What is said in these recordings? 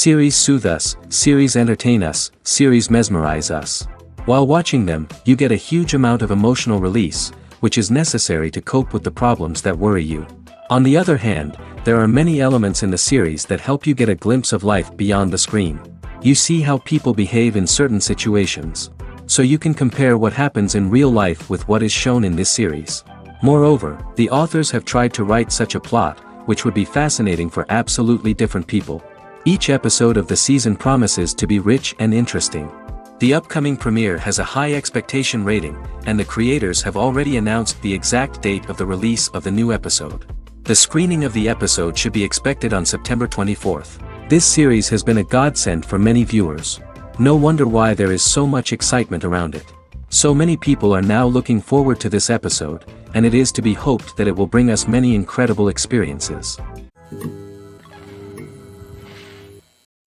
Series soothe us, series entertain us, series mesmerize us. While watching them, you get a huge amount of emotional release, which is necessary to cope with the problems that worry you. On the other hand, there are many elements in the series that help you get a glimpse of life beyond the screen. You see how people behave in certain situations. So you can compare what happens in real life with what is shown in this series. Moreover, the authors have tried to write such a plot, which would be fascinating for absolutely different people. Each episode of the season promises to be rich and interesting. The upcoming premiere has a high expectation rating, and the creators have already announced the exact date of the release of the new episode. The screening of the episode should be expected on September 24th. This series has been a godsend for many viewers. No wonder why there is so much excitement around it. So many people are now looking forward to this episode, and it is to be hoped that it will bring us many incredible experiences.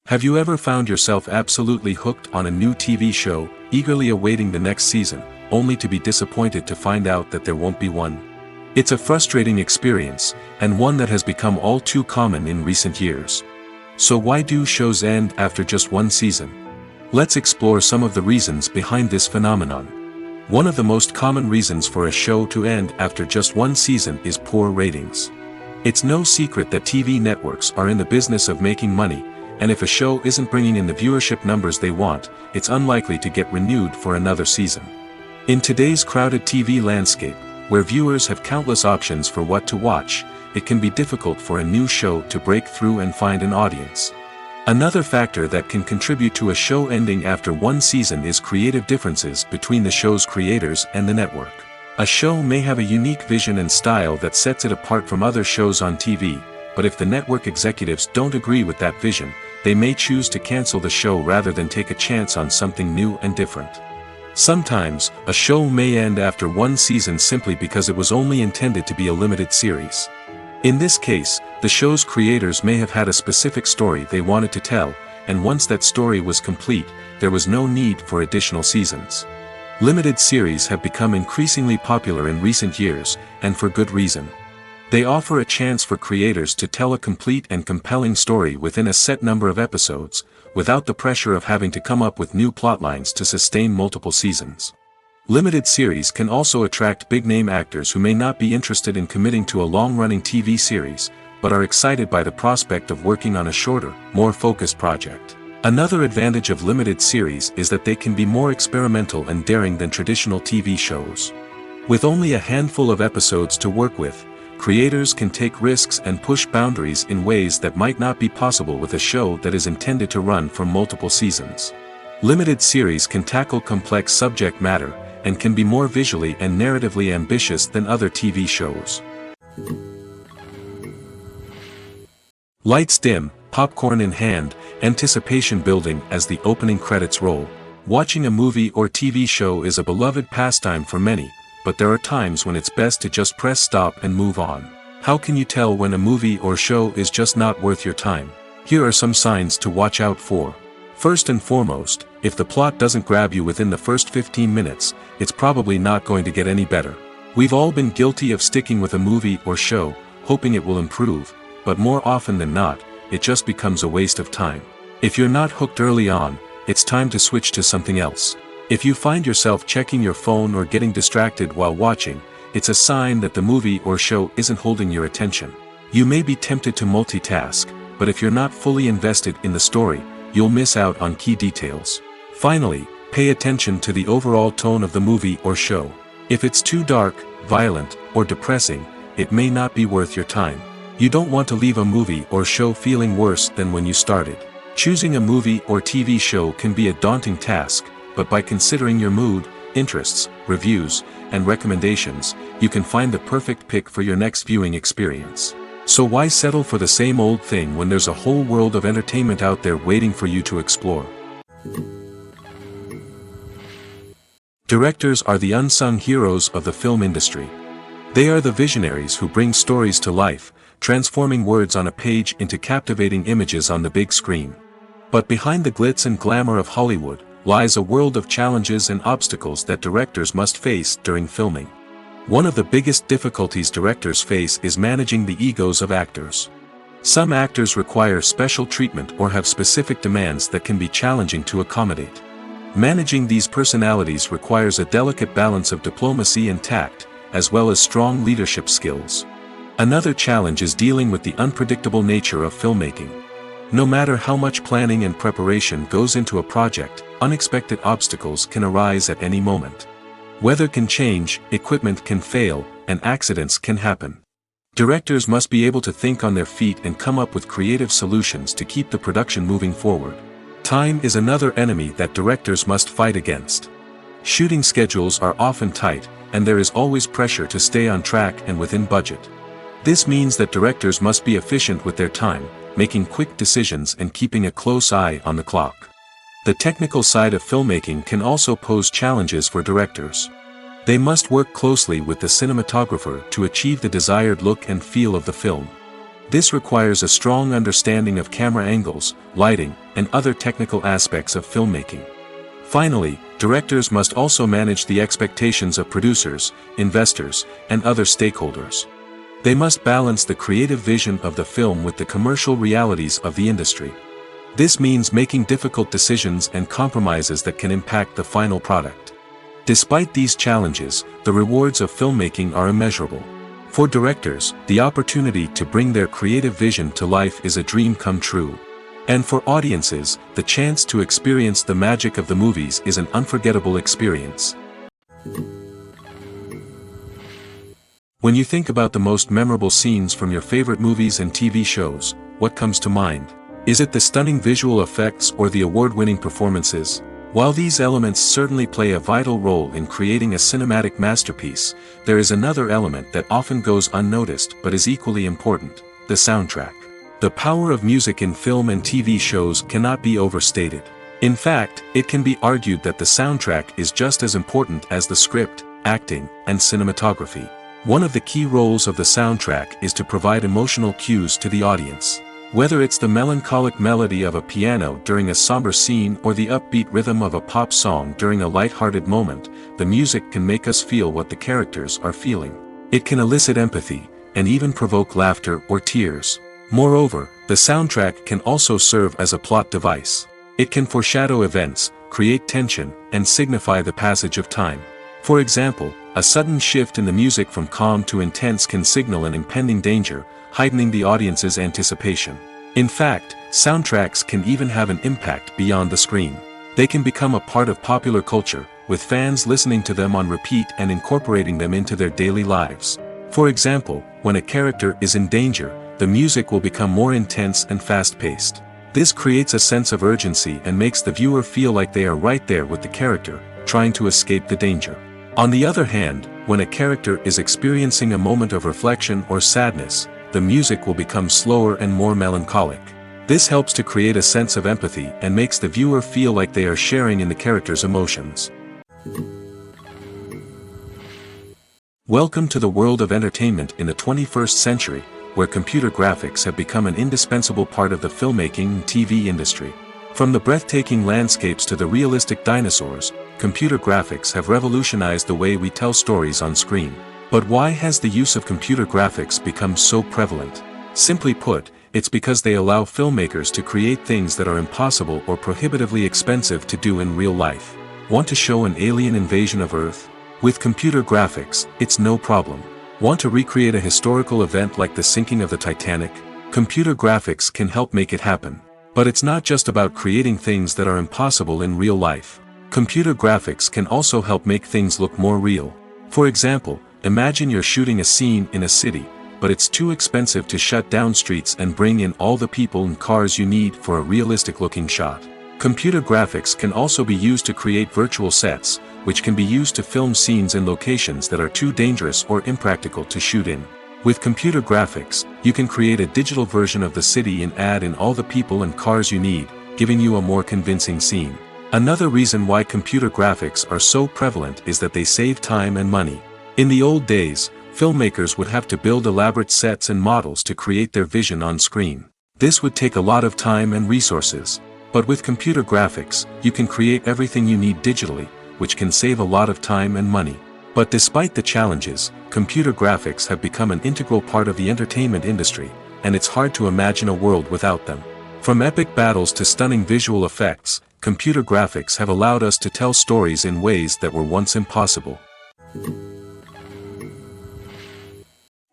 Have you ever found yourself absolutely hooked on a new TV show, eagerly awaiting the next season, only to be disappointed to find out that there won't be one? It's a frustrating experience, and one that has become all too common in recent years. So why do shows end after just one season? Let's explore some of the reasons behind this phenomenon. One of the most common reasons for a show to end after just one season is poor ratings. It's no secret that TV networks are in the business of making money, and if a show isn't bringing in the viewership numbers they want, it's unlikely to get renewed for another season. In today's crowded TV landscape, where viewers have countless options for what to watch, it can be difficult for a new show to break through and find an audience. Another factor that can contribute to a show ending after one season is creative differences between the show's creators and the network. A show may have a unique vision and style that sets it apart from other shows on TV, but if the network executives don't agree with that vision, they may choose to cancel the show rather than take a chance on something new and different. Sometimes, a show may end after one season simply because it was only intended to be a limited series. In this case, the show's creators may have had a specific story they wanted to tell, and once that story was complete, there was no need for additional seasons. Limited series have become increasingly popular in recent years, and for good reason. They offer a chance for creators to tell a complete and compelling story within a set number of episodes, without the pressure of having to come up with new plotlines to sustain multiple seasons. Limited series can also attract big-name actors who may not be interested in committing to a long-running TV series, but are excited by the prospect of working on a shorter, more focused project. Another advantage of limited series is that they can be more experimental and daring than traditional TV shows. With only a handful of episodes to work with, creators can take risks and push boundaries in ways that might not be possible with a show that is intended to run for multiple seasons. Limited series can tackle complex subject matter, and can be more visually and narratively ambitious than other TV shows. Lights dim, popcorn in hand, anticipation building as the opening credits roll. Watching a movie or TV show is a beloved pastime for many, but there are times when it's best to just press stop and move on. How can you tell when a movie or show is just not worth your time? Here are some signs to watch out for. First and foremost, if the plot doesn't grab you within the first 15 minutes, it's probably not going to get any better. We've all been guilty of sticking with a movie or show, hoping it will improve, but more often than not, it just becomes a waste of time. If you're not hooked early on, it's time to switch to something else. If you find yourself checking your phone or getting distracted while watching, it's a sign that the movie or show isn't holding your attention. You may be tempted to multitask, but if you're not fully invested in the story, you'll miss out on key details. Finally, pay attention to the overall tone of the movie or show. If it's too dark, violent, or depressing, it may not be worth your time. You don't want to leave a movie or show feeling worse than when you started. Choosing a movie or TV show can be a daunting task, but by considering your mood, interests, reviews, and recommendations, you can find the perfect pick for your next viewing experience. So why settle for the same old thing when there's a whole world of entertainment out there waiting for you to explore? Directors are the unsung heroes of the film industry. They are the visionaries who bring stories to life, transforming words on a page into captivating images on the big screen. But behind the glitz and glamour of Hollywood, lies a world of challenges and obstacles that directors must face during filming. One of the biggest difficulties directors face is managing the egos of actors. Some actors require special treatment or have specific demands that can be challenging to accommodate. Managing these personalities requires a delicate balance of diplomacy and tact, as well as strong leadership skills. Another challenge is dealing with the unpredictable nature of filmmaking. No matter how much planning and preparation goes into a project, unexpected obstacles can arise at any moment. Weather can change, equipment can fail, and accidents can happen. Directors must be able to think on their feet and come up with creative solutions to keep the production moving forward. Time is another enemy that directors must fight against. Shooting schedules are often tight, and there is always pressure to stay on track and within budget. This means that directors must be efficient with their time, making quick decisions and keeping a close eye on the clock. The technical side of filmmaking can also pose challenges for directors. They must work closely with the cinematographer to achieve the desired look and feel of the film. This requires a strong understanding of camera angles, lighting, and other technical aspects of filmmaking. Finally, directors must also manage the expectations of producers, investors, and other stakeholders. They must balance the creative vision of the film with the commercial realities of the industry. This means making difficult decisions and compromises that can impact the final product. Despite these challenges, the rewards of filmmaking are immeasurable. For directors, the opportunity to bring their creative vision to life is a dream come true. And for audiences, the chance to experience the magic of the movies is an unforgettable experience. When you think about the most memorable scenes from your favorite movies and TV shows, what comes to mind? Is it the stunning visual effects or the award-winning performances? While these elements certainly play a vital role in creating a cinematic masterpiece, there is another element that often goes unnoticed but is equally important: the soundtrack. The power of music in film and TV shows cannot be overstated. In fact, it can be argued that the soundtrack is just as important as the script, acting, and cinematography. One of the key roles of the soundtrack is to provide emotional cues to the audience. Whether it's the melancholic melody of a piano during a somber scene or the upbeat rhythm of a pop song during a light-hearted moment, the music can make us feel what the characters are feeling. It can elicit empathy, and even provoke laughter or tears. Moreover, the soundtrack can also serve as a plot device. It can foreshadow events, create tension, and signify the passage of time. For example, a sudden shift in the music from calm to intense can signal an impending danger, heightening the audience's anticipation. In fact, soundtracks can even have an impact beyond the screen. They can become a part of popular culture, with fans listening to them on repeat and incorporating them into their daily lives. For example, when a character is in danger, the music will become more intense and fast-paced. This creates a sense of urgency and makes the viewer feel like they are right there with the character, trying to escape the danger. On the other hand, when a character is experiencing a moment of reflection or sadness, the music will become slower and more melancholic. This helps to create a sense of empathy and makes the viewer feel like they are sharing in the character's emotions. Welcome to the world of entertainment in the 21st century, where computer graphics have become an indispensable part of the filmmaking and TV industry. From the breathtaking landscapes to the realistic dinosaurs, computer graphics have revolutionized the way we tell stories on screen. But why has the use of computer graphics become so prevalent? Simply put, it's because they allow filmmakers to create things that are impossible or prohibitively expensive to do in real life. Want to show an alien invasion of Earth? With computer graphics, it's no problem. Want to recreate a historical event like the sinking of the Titanic? Computer graphics can help make it happen. But it's not just about creating things that are impossible in real life. Computer graphics can also help make things look more real. For example, imagine you're shooting a scene in a city, but it's too expensive to shut down streets and bring in all the people and cars you need for a realistic-looking shot. Computer graphics can also be used to create virtual sets, which can be used to film scenes in locations that are too dangerous or impractical to shoot in. With computer graphics, you can create a digital version of the city and add in all the people and cars you need, giving you a more convincing scene. Another reason why computer graphics are so prevalent is that they save time and money. In the old days, filmmakers would have to build elaborate sets and models to create their vision on screen. This would take a lot of time and resources. But with computer graphics, you can create everything you need digitally, which can save a lot of time and money. But despite the challenges, computer graphics have become an integral part of the entertainment industry, and it's hard to imagine a world without them. From epic battles to stunning visual effects, computer graphics have allowed us to tell stories in ways that were once impossible.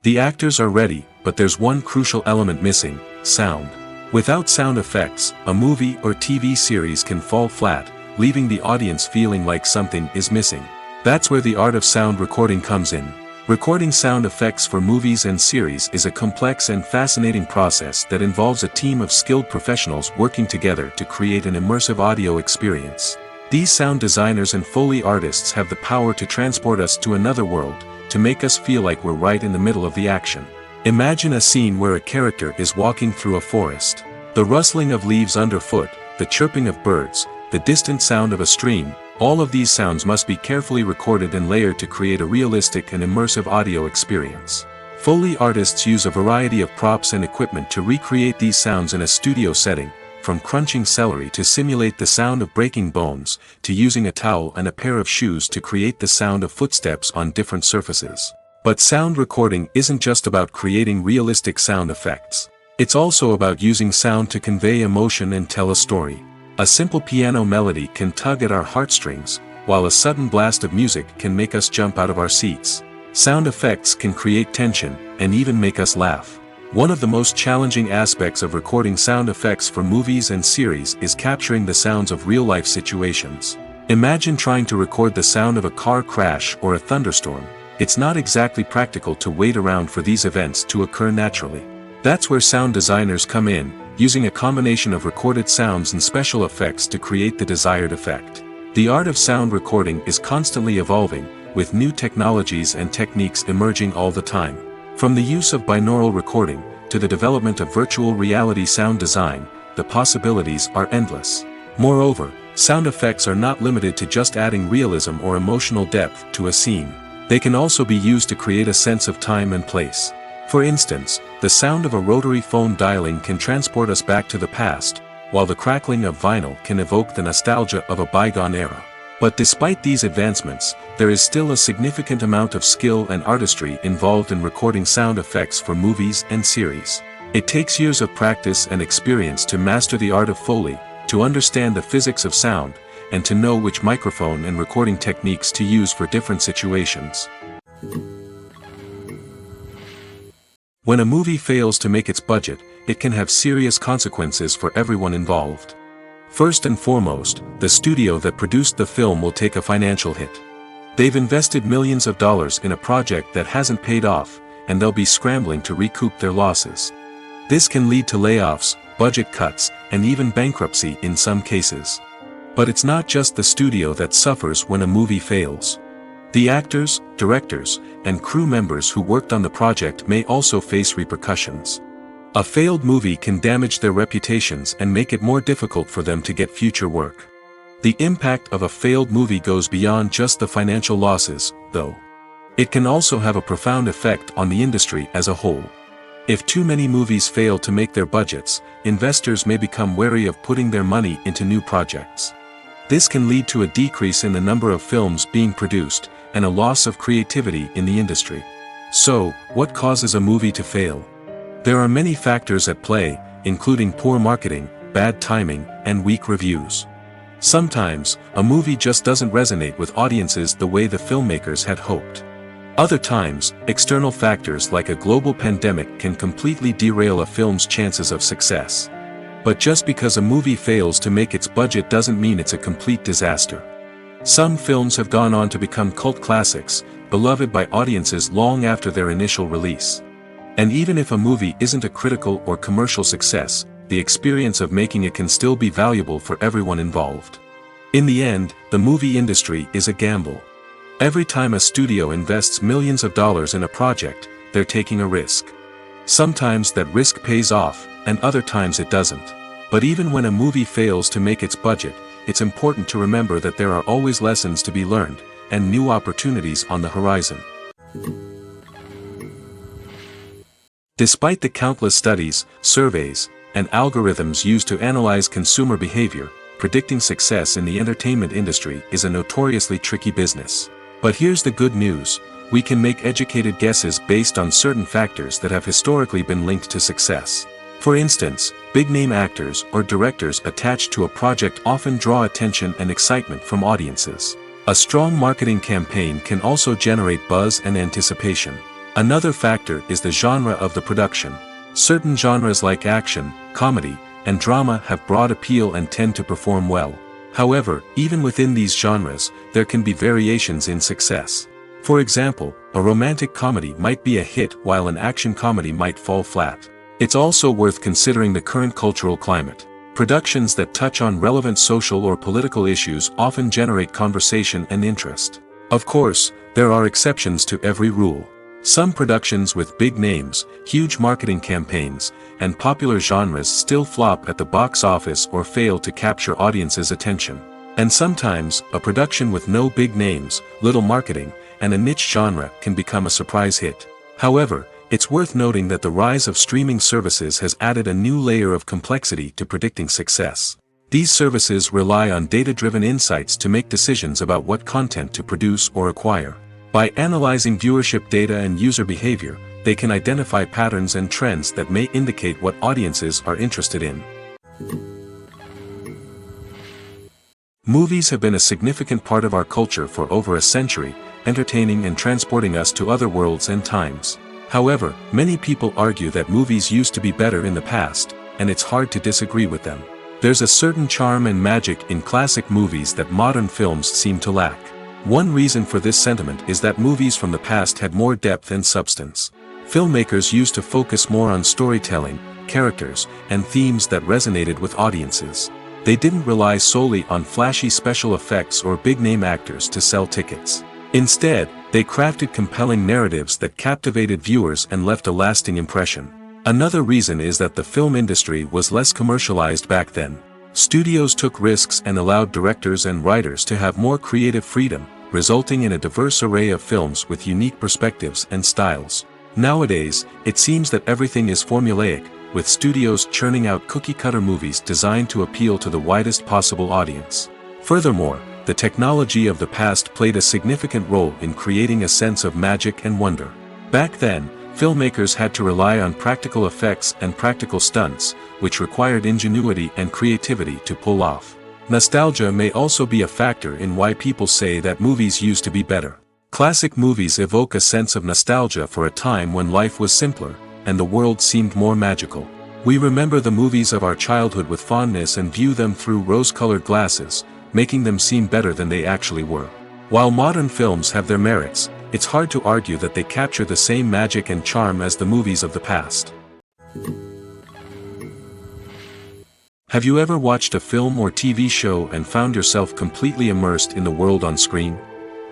The actors are ready, but there's one crucial element missing: sound. Without sound effects, a movie or TV series can fall flat, leaving the audience feeling like something is missing. That's where the art of sound recording comes in. Recording sound effects for movies and series is a complex and fascinating process that involves a team of skilled professionals working together to create an immersive audio experience. These sound designers and Foley artists have the power to transport us to another world, to make us feel like we're right in the middle of the action. Imagine a scene where a character is walking through a forest. The rustling of leaves underfoot, the chirping of birds, the distant sound of a stream, all of these sounds must be carefully recorded and layered to create a realistic and immersive audio experience. Foley artists use a variety of props and equipment to recreate these sounds in a studio setting, from crunching celery to simulate the sound of breaking bones, to using a towel and a pair of shoes to create the sound of footsteps on different surfaces. But sound recording isn't just about creating realistic sound effects. It's also about using sound to convey emotion and tell a story. A simple piano melody can tug at our heartstrings, while a sudden blast of music can make us jump out of our seats. Sound effects can create tension, and even make us laugh. One of the most challenging aspects of recording sound effects for movies and series is capturing the sounds of real-life situations. Imagine trying to record the sound of a car crash or a thunderstorm. It's not exactly practical to wait around for these events to occur naturally. That's where sound designers come in, using a combination of recorded sounds and special effects to create the desired effect. The art of sound recording is constantly evolving, with new technologies and techniques emerging all the time. From the use of binaural recording, to the development of virtual reality sound design, the possibilities are endless. Moreover, sound effects are not limited to just adding realism or emotional depth to a scene. They can also be used to create a sense of time and place. For instance, the sound of a rotary phone dialing can transport us back to the past, while the crackling of vinyl can evoke the nostalgia of a bygone era. But despite these advancements, there is still a significant amount of skill and artistry involved in recording sound effects for movies and series. It takes years of practice and experience to master the art of Foley, to understand the physics of sound, and to know which microphone and recording techniques to use for different situations. When a movie fails to make its budget, it can have serious consequences for everyone involved. First and foremost, the studio that produced the film will take a financial hit. They've invested millions of dollars in a project that hasn't paid off, and they'll be scrambling to recoup their losses. This can lead to layoffs, budget cuts, and even bankruptcy in some cases. But it's not just the studio that suffers when a movie fails. The actors, directors, and crew members who worked on the project may also face repercussions. A failed movie can damage their reputations and make it more difficult for them to get future work. The impact of a failed movie goes beyond just the financial losses, though. It can also have a profound effect on the industry as a whole. If too many movies fail to make their budgets, investors may become wary of putting their money into new projects. This can lead to a decrease in the number of films being produced, and a loss of creativity in the industry. So, what causes a movie to fail? There are many factors at play, including poor marketing, bad timing, and weak reviews. Sometimes, a movie just doesn't resonate with audiences the way the filmmakers had hoped. Other times, external factors like a global pandemic can completely derail a film's chances of success. But just because a movie fails to make its budget doesn't mean it's a complete disaster. Some films have gone on to become cult classics, beloved by audiences long after their initial release. And even if a movie isn't a critical or commercial success, the experience of making it can still be valuable for everyone involved. In the end, the movie industry is a gamble. Every time a studio invests millions of dollars in a project, they're taking a risk. Sometimes that risk pays off, and other times it doesn't. But even when a movie fails to make its budget, it's important to remember that there are always lessons to be learned, and new opportunities on the horizon. Despite the countless studies, surveys, and algorithms used to analyze consumer behavior, predicting success in the entertainment industry is a notoriously tricky business. But here's the good news: we can make educated guesses based on certain factors that have historically been linked to success. For instance, big-name actors or directors attached to a project often draw attention and excitement from audiences. A strong marketing campaign can also generate buzz and anticipation. Another factor is the genre of the production. Certain genres like action, comedy, and drama have broad appeal and tend to perform well. However, even within these genres, there can be variations in success. For example, a romantic comedy might be a hit while an action comedy might fall flat. It's also worth considering the current cultural climate. Productions that touch on relevant social or political issues often generate conversation and interest. Of course, there are exceptions to every rule. Some productions with big names, huge marketing campaigns, and popular genres still flop at the box office or fail to capture audiences' attention. And sometimes, a production with no big names, little marketing, and a niche genre can become a surprise hit. However, it's worth noting that the rise of streaming services has added a new layer of complexity to predicting success. These services rely on data-driven insights to make decisions about what content to produce or acquire. By analyzing viewership data and user behavior, they can identify patterns and trends that may indicate what audiences are interested in. Movies have been a significant part of our culture for over a century, entertaining and transporting us to other worlds and times. However, many people argue that movies used to be better in the past, and it's hard to disagree with them. There's a certain charm and magic in classic movies that modern films seem to lack. One reason for this sentiment is that movies from the past had more depth and substance. Filmmakers used to focus more on storytelling, characters, and themes that resonated with audiences. They didn't rely solely on flashy special effects or big-name actors to sell tickets. Instead, they crafted compelling narratives that captivated viewers and left a lasting impression. Another reason is that the film industry was less commercialized back then. Studios took risks and allowed directors and writers to have more creative freedom, resulting in a diverse array of films with unique perspectives and styles. Nowadays, it seems that everything is formulaic, with studios churning out cookie-cutter movies designed to appeal to the widest possible audience. Furthermore, the technology of the past played a significant role in creating a sense of magic and wonder. Back then, filmmakers had to rely on practical effects and practical stunts, which required ingenuity and creativity to pull off. Nostalgia may also be a factor in why people say that movies used to be better. Classic movies evoke a sense of nostalgia for a time when life was simpler, and the world seemed more magical. We remember the movies of our childhood with fondness and view them through rose-colored glasses, making them seem better than they actually were. While modern films have their merits, it's hard to argue that they capture the same magic and charm as the movies of the past. Have you ever watched a film or TV show and found yourself completely immersed in the world on screen?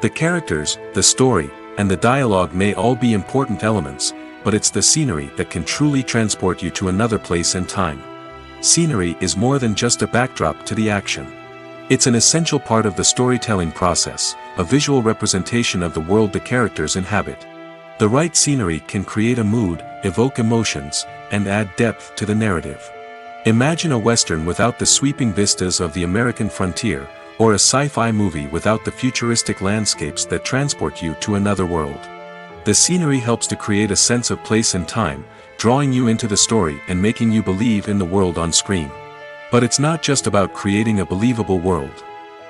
The characters, the story, and the dialogue may all be important elements, but it's the scenery that can truly transport you to another place and time. Scenery is more than just a backdrop to the action. It's an essential part of the storytelling process, a visual representation of the world the characters inhabit. The right scenery can create a mood, evoke emotions, and add depth to the narrative. Imagine a Western without the sweeping vistas of the American frontier, or a sci-fi movie without the futuristic landscapes that transport you to another world. The scenery helps to create a sense of place and time, drawing you into the story and making you believe in the world on screen. But it's not just about creating a believable world.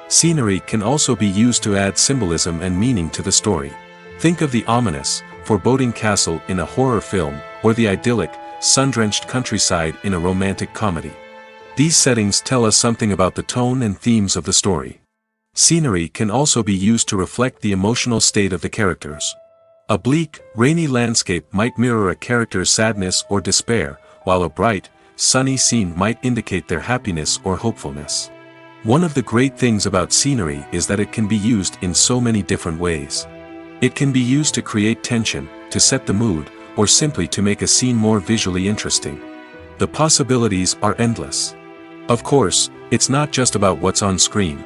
Scenery can also be used to add symbolism and meaning to the story. Think of the ominous, foreboding castle in a horror film, or the idyllic, sun-drenched countryside in a romantic comedy. These settings tell us something about the tone and themes of the story. Scenery can also be used to reflect the emotional state of the characters. A bleak, rainy landscape might mirror a character's sadness or despair, while a bright, sunny scene might indicate their happiness or hopefulness. One of the great things about scenery is that it can be used in so many different ways. It can be used to create tension, to set the mood, or simply to make a scene more visually interesting. The possibilities are endless. Of course, it's not just about what's on screen.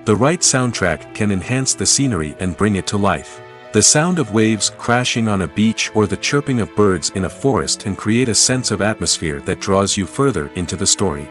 The right soundtrack can enhance the scenery and bring it to life. The sound of waves crashing on a beach or the chirping of birds in a forest can create a sense of atmosphere that draws you further into the story.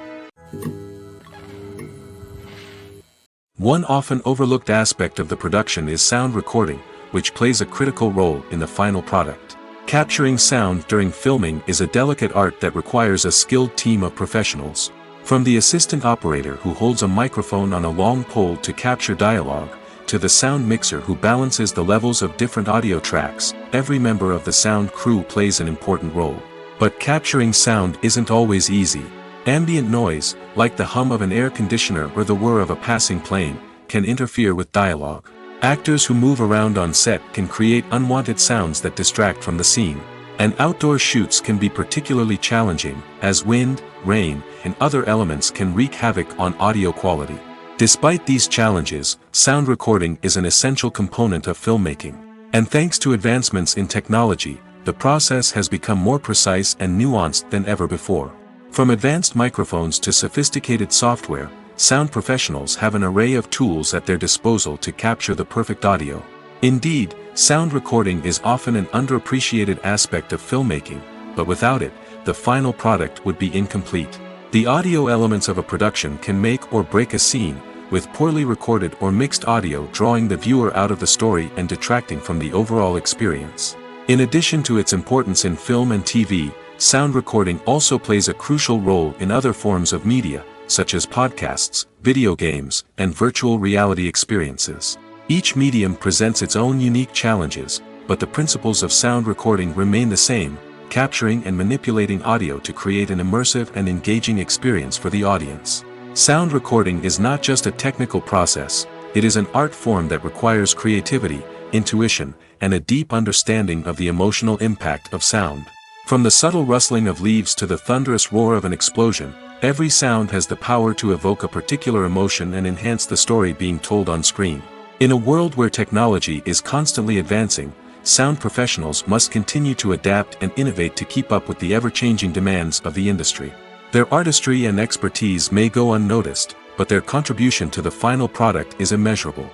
One often overlooked aspect of the production is sound recording, which plays a critical role in the final product. Capturing sound during filming is a delicate art that requires a skilled team of professionals. From the assistant operator who holds a microphone on a long pole to capture dialogue, to the sound mixer who balances the levels of different audio tracks, every member of the sound crew plays an important role. But capturing sound isn't always easy. Ambient noise, like the hum of an air conditioner or the whir of a passing plane, can interfere with dialogue. Actors who move around on set can create unwanted sounds that distract from the scene. And outdoor shoots can be particularly challenging, as wind, rain, and other elements can wreak havoc on audio quality. Despite these challenges, sound recording is an essential component of filmmaking. And thanks to advancements in technology, the process has become more precise and nuanced than ever before. From advanced microphones to sophisticated software, sound professionals have an array of tools at their disposal to capture the perfect audio. Indeed, sound recording is often an underappreciated aspect of filmmaking, but without it, the final product would be incomplete. The audio elements of a production can make or break a scene, with poorly recorded or mixed audio drawing the viewer out of the story and detracting from the overall experience. In addition to its importance in film and TV, sound recording also plays a crucial role in other forms of media, such as podcasts, video games, and virtual reality experiences. Each medium presents its own unique challenges, but the principles of sound recording remain the same: capturing and manipulating audio to create an immersive and engaging experience for the audience. Sound recording is not just a technical process, it is an art form that requires creativity, intuition, and a deep understanding of the emotional impact of sound. From the subtle rustling of leaves to the thunderous roar of an explosion, every sound has the power to evoke a particular emotion and enhance the story being told on screen. In a world where technology is constantly advancing, sound professionals must continue to adapt and innovate to keep up with the ever-changing demands of the industry. Their artistry and expertise may go unnoticed, but their contribution to the final product is immeasurable.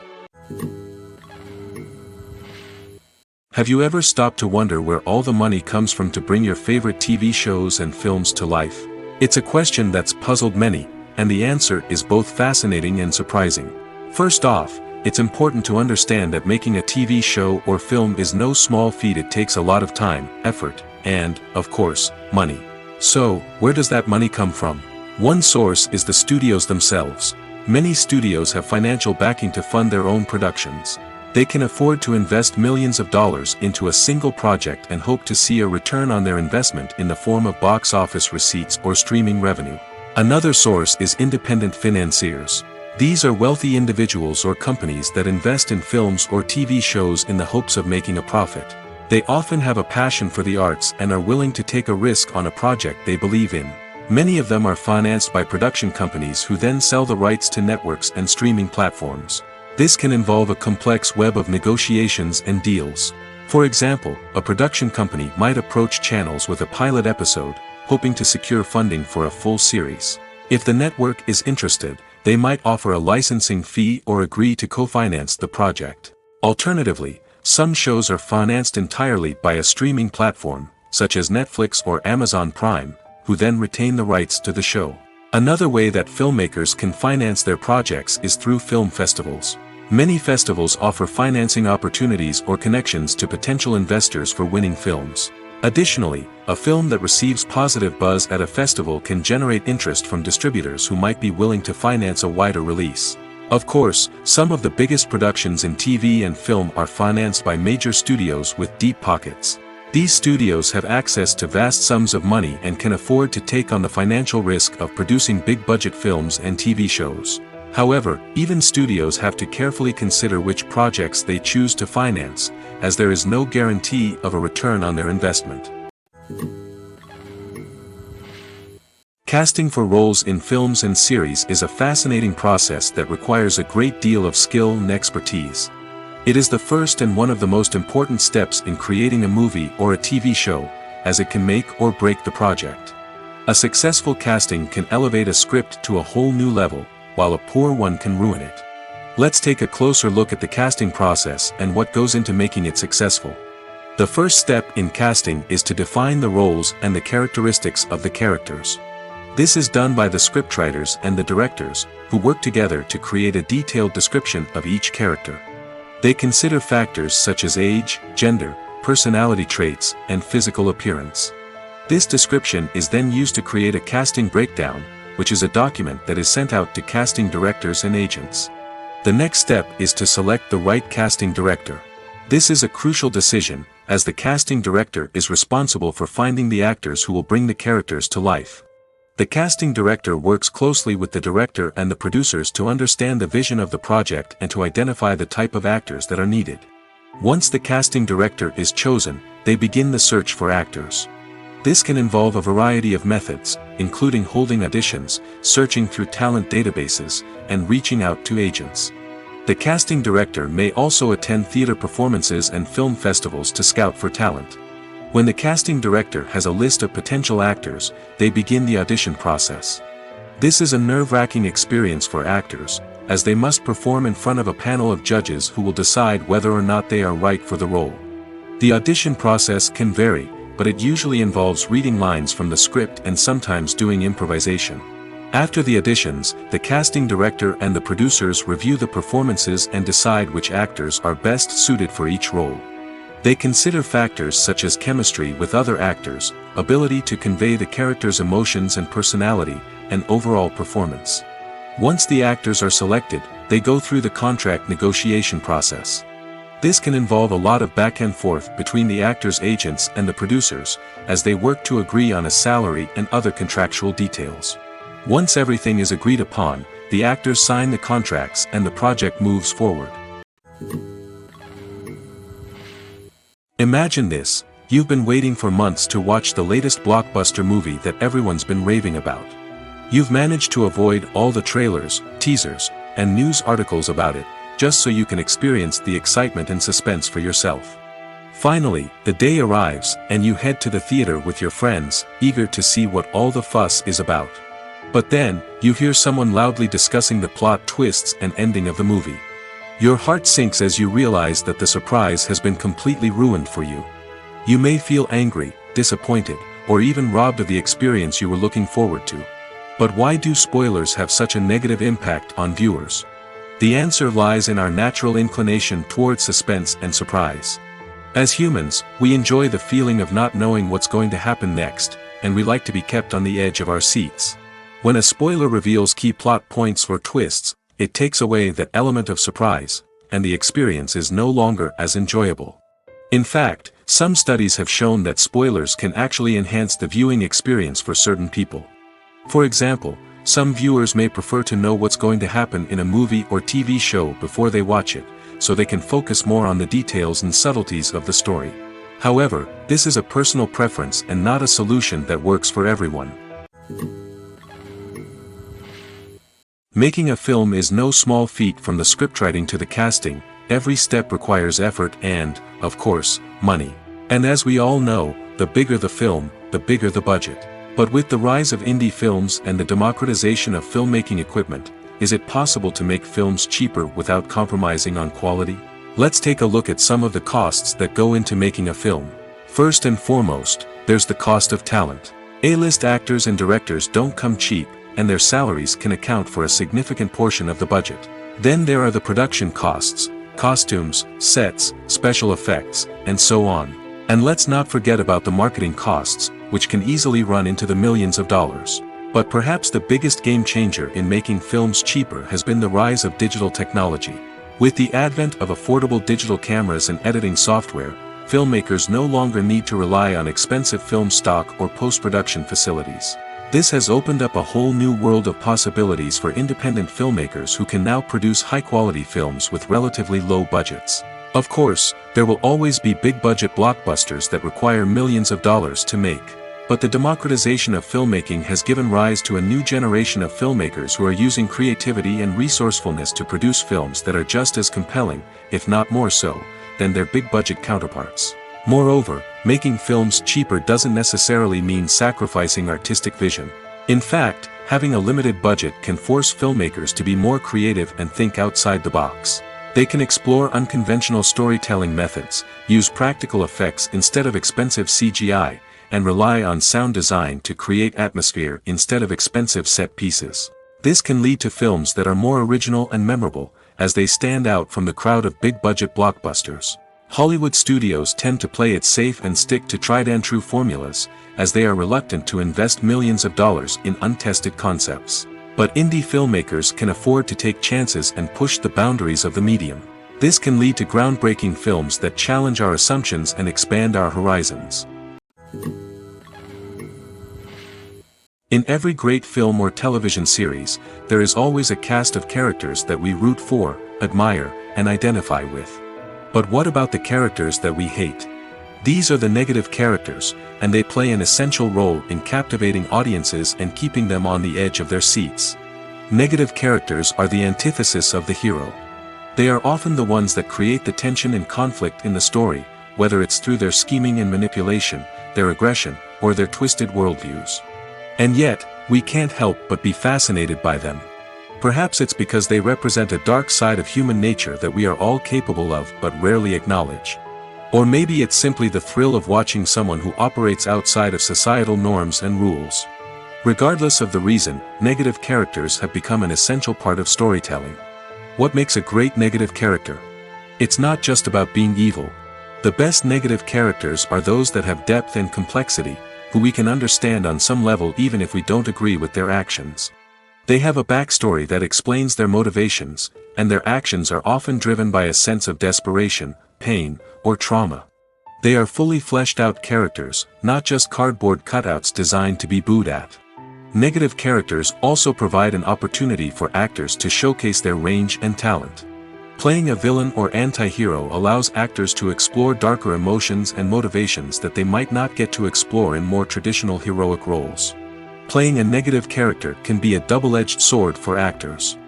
Have you ever stopped to wonder where all the money comes from to bring your favorite TV shows and films to life? It's a question that's puzzled many, and the answer is both fascinating and surprising. First off, it's important to understand that making a TV show or film is no small feat. It takes a lot of time, effort, and, of course, money. So, where does that money come from? One source is the studios themselves. Many studios have financial backing to fund their own productions. They can afford to invest millions of dollars into a single project and hope to see a return on their investment in the form of box office receipts or streaming revenue. Another source is independent financiers. These are wealthy individuals or companies that invest in films or TV shows in the hopes of making a profit. They often have a passion for the arts and are willing to take a risk on a project they believe in. Many of them are financed by production companies who then sell the rights to networks and streaming platforms. This can involve a complex web of negotiations and deals. For example, a production company might approach channels with a pilot episode, hoping to secure funding for a full series. If the network is interested, they might offer a licensing fee or agree to co-finance the project. Alternatively, some shows are financed entirely by a streaming platform, such as Netflix or Amazon Prime, who then retain the rights to the show. Another way that filmmakers can finance their projects is through film festivals. Many festivals offer financing opportunities or connections to potential investors for winning films. Additionally, a film that receives positive buzz at a festival can generate interest from distributors who might be willing to finance a wider release. Of course, some of the biggest productions in TV and film are financed by major studios with deep pockets. These studios have access to vast sums of money and can afford to take on the financial risk of producing big-budget films and TV shows. However, even studios have to carefully consider which projects they choose to finance, as there is no guarantee of a return on their investment. Casting for roles in films and series is a fascinating process that requires a great deal of skill and expertise. It is the first and one of the most important steps in creating a movie or a TV show, as it can make or break the project. A successful casting can elevate a script to a whole new level, while a poor one can ruin it. Let's take a closer look at the casting process and what goes into making it successful. The first step in casting is to define the roles and the characteristics of the characters. This is done by the scriptwriters and the directors, who work together to create a detailed description of each character. They consider factors such as age, gender, personality traits, and physical appearance. This description is then used to create a casting breakdown, which is a document that is sent out to casting directors and agents. The next step is to select the right casting director. This is a crucial decision, as the casting director is responsible for finding the actors who will bring the characters to life. The casting director works closely with the director and the producers to understand the vision of the project and to identify the type of actors that are needed. Once the casting director is chosen, they begin the search for actors. This can involve a variety of methods, including holding auditions, searching through talent databases, and reaching out to agents. The casting director may also attend theater performances and film festivals to scout for talent. When the casting director has a list of potential actors, they begin the audition process. This is a nerve-wracking experience for actors, as they must perform in front of a panel of judges who will decide whether or not they are right for the role. The audition process can vary, but it usually involves reading lines from the script and sometimes doing improvisation. After the auditions, the casting director and the producers review the performances and decide which actors are best suited for each role. They consider factors such as chemistry with other actors, ability to convey the character's emotions and personality, and overall performance. Once the actors are selected, they go through the contract negotiation process. This can involve a lot of back and forth between the actors' agents and the producers, as they work to agree on a salary and other contractual details. Once everything is agreed upon, the actors sign the contracts and the project moves forward. Imagine this: you've been waiting for months to watch the latest blockbuster movie that everyone's been raving about. You've managed to avoid all the trailers, teasers, and news articles about it, just so you can experience the excitement and suspense for yourself. Finally, the day arrives, and you head to the theater with your friends, eager to see what all the fuss is about. But then, you hear someone loudly discussing the plot twists and ending of the movie. Your heart sinks as you realize that the surprise has been completely ruined for you. You may feel angry, disappointed, or even robbed of the experience you were looking forward to. But why do spoilers have such a negative impact on viewers? The answer lies in our natural inclination towards suspense and surprise. As humans, we enjoy the feeling of not knowing what's going to happen next, and we like to be kept on the edge of our seats. When a spoiler reveals key plot points or twists, it takes away that element of surprise, and the experience is no longer as enjoyable. In fact, some studies have shown that spoilers can actually enhance the viewing experience for certain people. For example, some viewers may prefer to know what's going to happen in a movie or TV show before they watch it, so they can focus more on the details and subtleties of the story. However, this is a personal preference and not a solution that works for everyone. Making a film is no small feat. From the scriptwriting to the casting, every step requires effort and, of course, money. And as we all know, the bigger the film, the bigger the budget. But with the rise of indie films and the democratization of filmmaking equipment, is it possible to make films cheaper without compromising on quality? Let's take a look at some of the costs that go into making a film. First and foremost, there's the cost of talent. A-list actors and directors don't come cheap, and their salaries can account for a significant portion of the budget. Then there are the production costs, costumes, sets, special effects, and so on. And let's not forget about the marketing costs, which can easily run into the millions of dollars. But perhaps the biggest game changer in making films cheaper has been the rise of digital technology. With the advent of affordable digital cameras and editing software, filmmakers no longer need to rely on expensive film stock or post-production facilities. This has opened up a whole new world of possibilities for independent filmmakers who can now produce high-quality films with relatively low budgets. Of course, there will always be big-budget blockbusters that require millions of dollars to make. But the democratization of filmmaking has given rise to a new generation of filmmakers who are using creativity and resourcefulness to produce films that are just as compelling, if not more so, than their big-budget counterparts. Moreover, making films cheaper doesn't necessarily mean sacrificing artistic vision. In fact, having a limited budget can force filmmakers to be more creative and think outside the box. They can explore unconventional storytelling methods, use practical effects instead of expensive CGI, and rely on sound design to create atmosphere instead of expensive set pieces. This can lead to films that are more original and memorable, as they stand out from the crowd of big-budget blockbusters. Hollywood studios tend to play it safe and stick to tried-and-true formulas, as they are reluctant to invest millions of dollars in untested concepts. But indie filmmakers can afford to take chances and push the boundaries of the medium. This can lead to groundbreaking films that challenge our assumptions and expand our horizons. In every great film or television series, there is always a cast of characters that we root for, admire, and identify with. But what about the characters that we hate? These are the negative characters, and they play an essential role in captivating audiences and keeping them on the edge of their seats. Negative characters are the antithesis of the hero. They are often the ones that create the tension and conflict in the story, whether it's through their scheming and manipulation, their aggression, or their twisted worldviews. And yet, we can't help but be fascinated by them. Perhaps it's because they represent a dark side of human nature that we are all capable of but rarely acknowledge. Or maybe it's simply the thrill of watching someone who operates outside of societal norms and rules. Regardless of the reason, negative characters have become an essential part of storytelling. What makes a great negative character? It's not just about being evil. The best negative characters are those that have depth and complexity, who we can understand on some level even if we don't agree with their actions. They have a backstory that explains their motivations, and their actions are often driven by a sense of desperation, pain, or trauma. They are fully fleshed out characters, not just cardboard cutouts designed to be booed at. Negative characters also provide an opportunity for actors to showcase their range and talent. Playing a villain or anti-hero allows actors to explore darker emotions and motivations that they might not get to explore in more traditional heroic roles. Playing a negative character can be a double-edged sword for actors.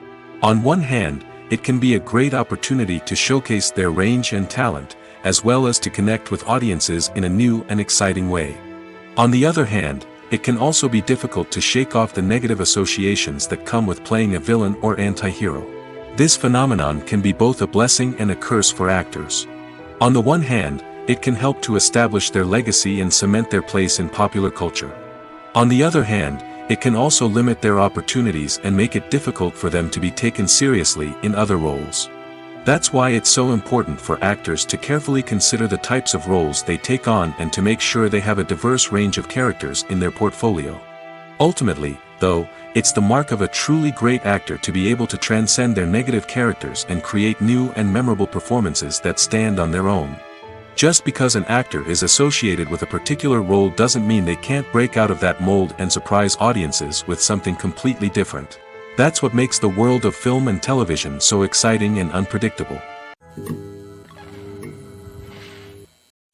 On one hand, it can be a great opportunity to showcase their range and talent, as well as to connect with audiences in a new and exciting way. On the other hand, it can also be difficult to shake off the negative associations that come with playing a villain or anti-hero. This phenomenon can be both a blessing and a curse for actors. On the one hand, it can help to establish their legacy and cement their place in popular culture. On the other hand, it can also limit their opportunities and make it difficult for them to be taken seriously in other roles. That's why it's so important for actors to carefully consider the types of roles they take on and to make sure they have a diverse range of characters in their portfolio. Ultimately, though, it's the mark of a truly great actor to be able to transcend their negative characters and create new and memorable performances that stand on their own. Just because an actor is associated with a particular role doesn't mean they can't break out of that mold and surprise audiences with something completely different. That's what makes the world of film and television so exciting and unpredictable.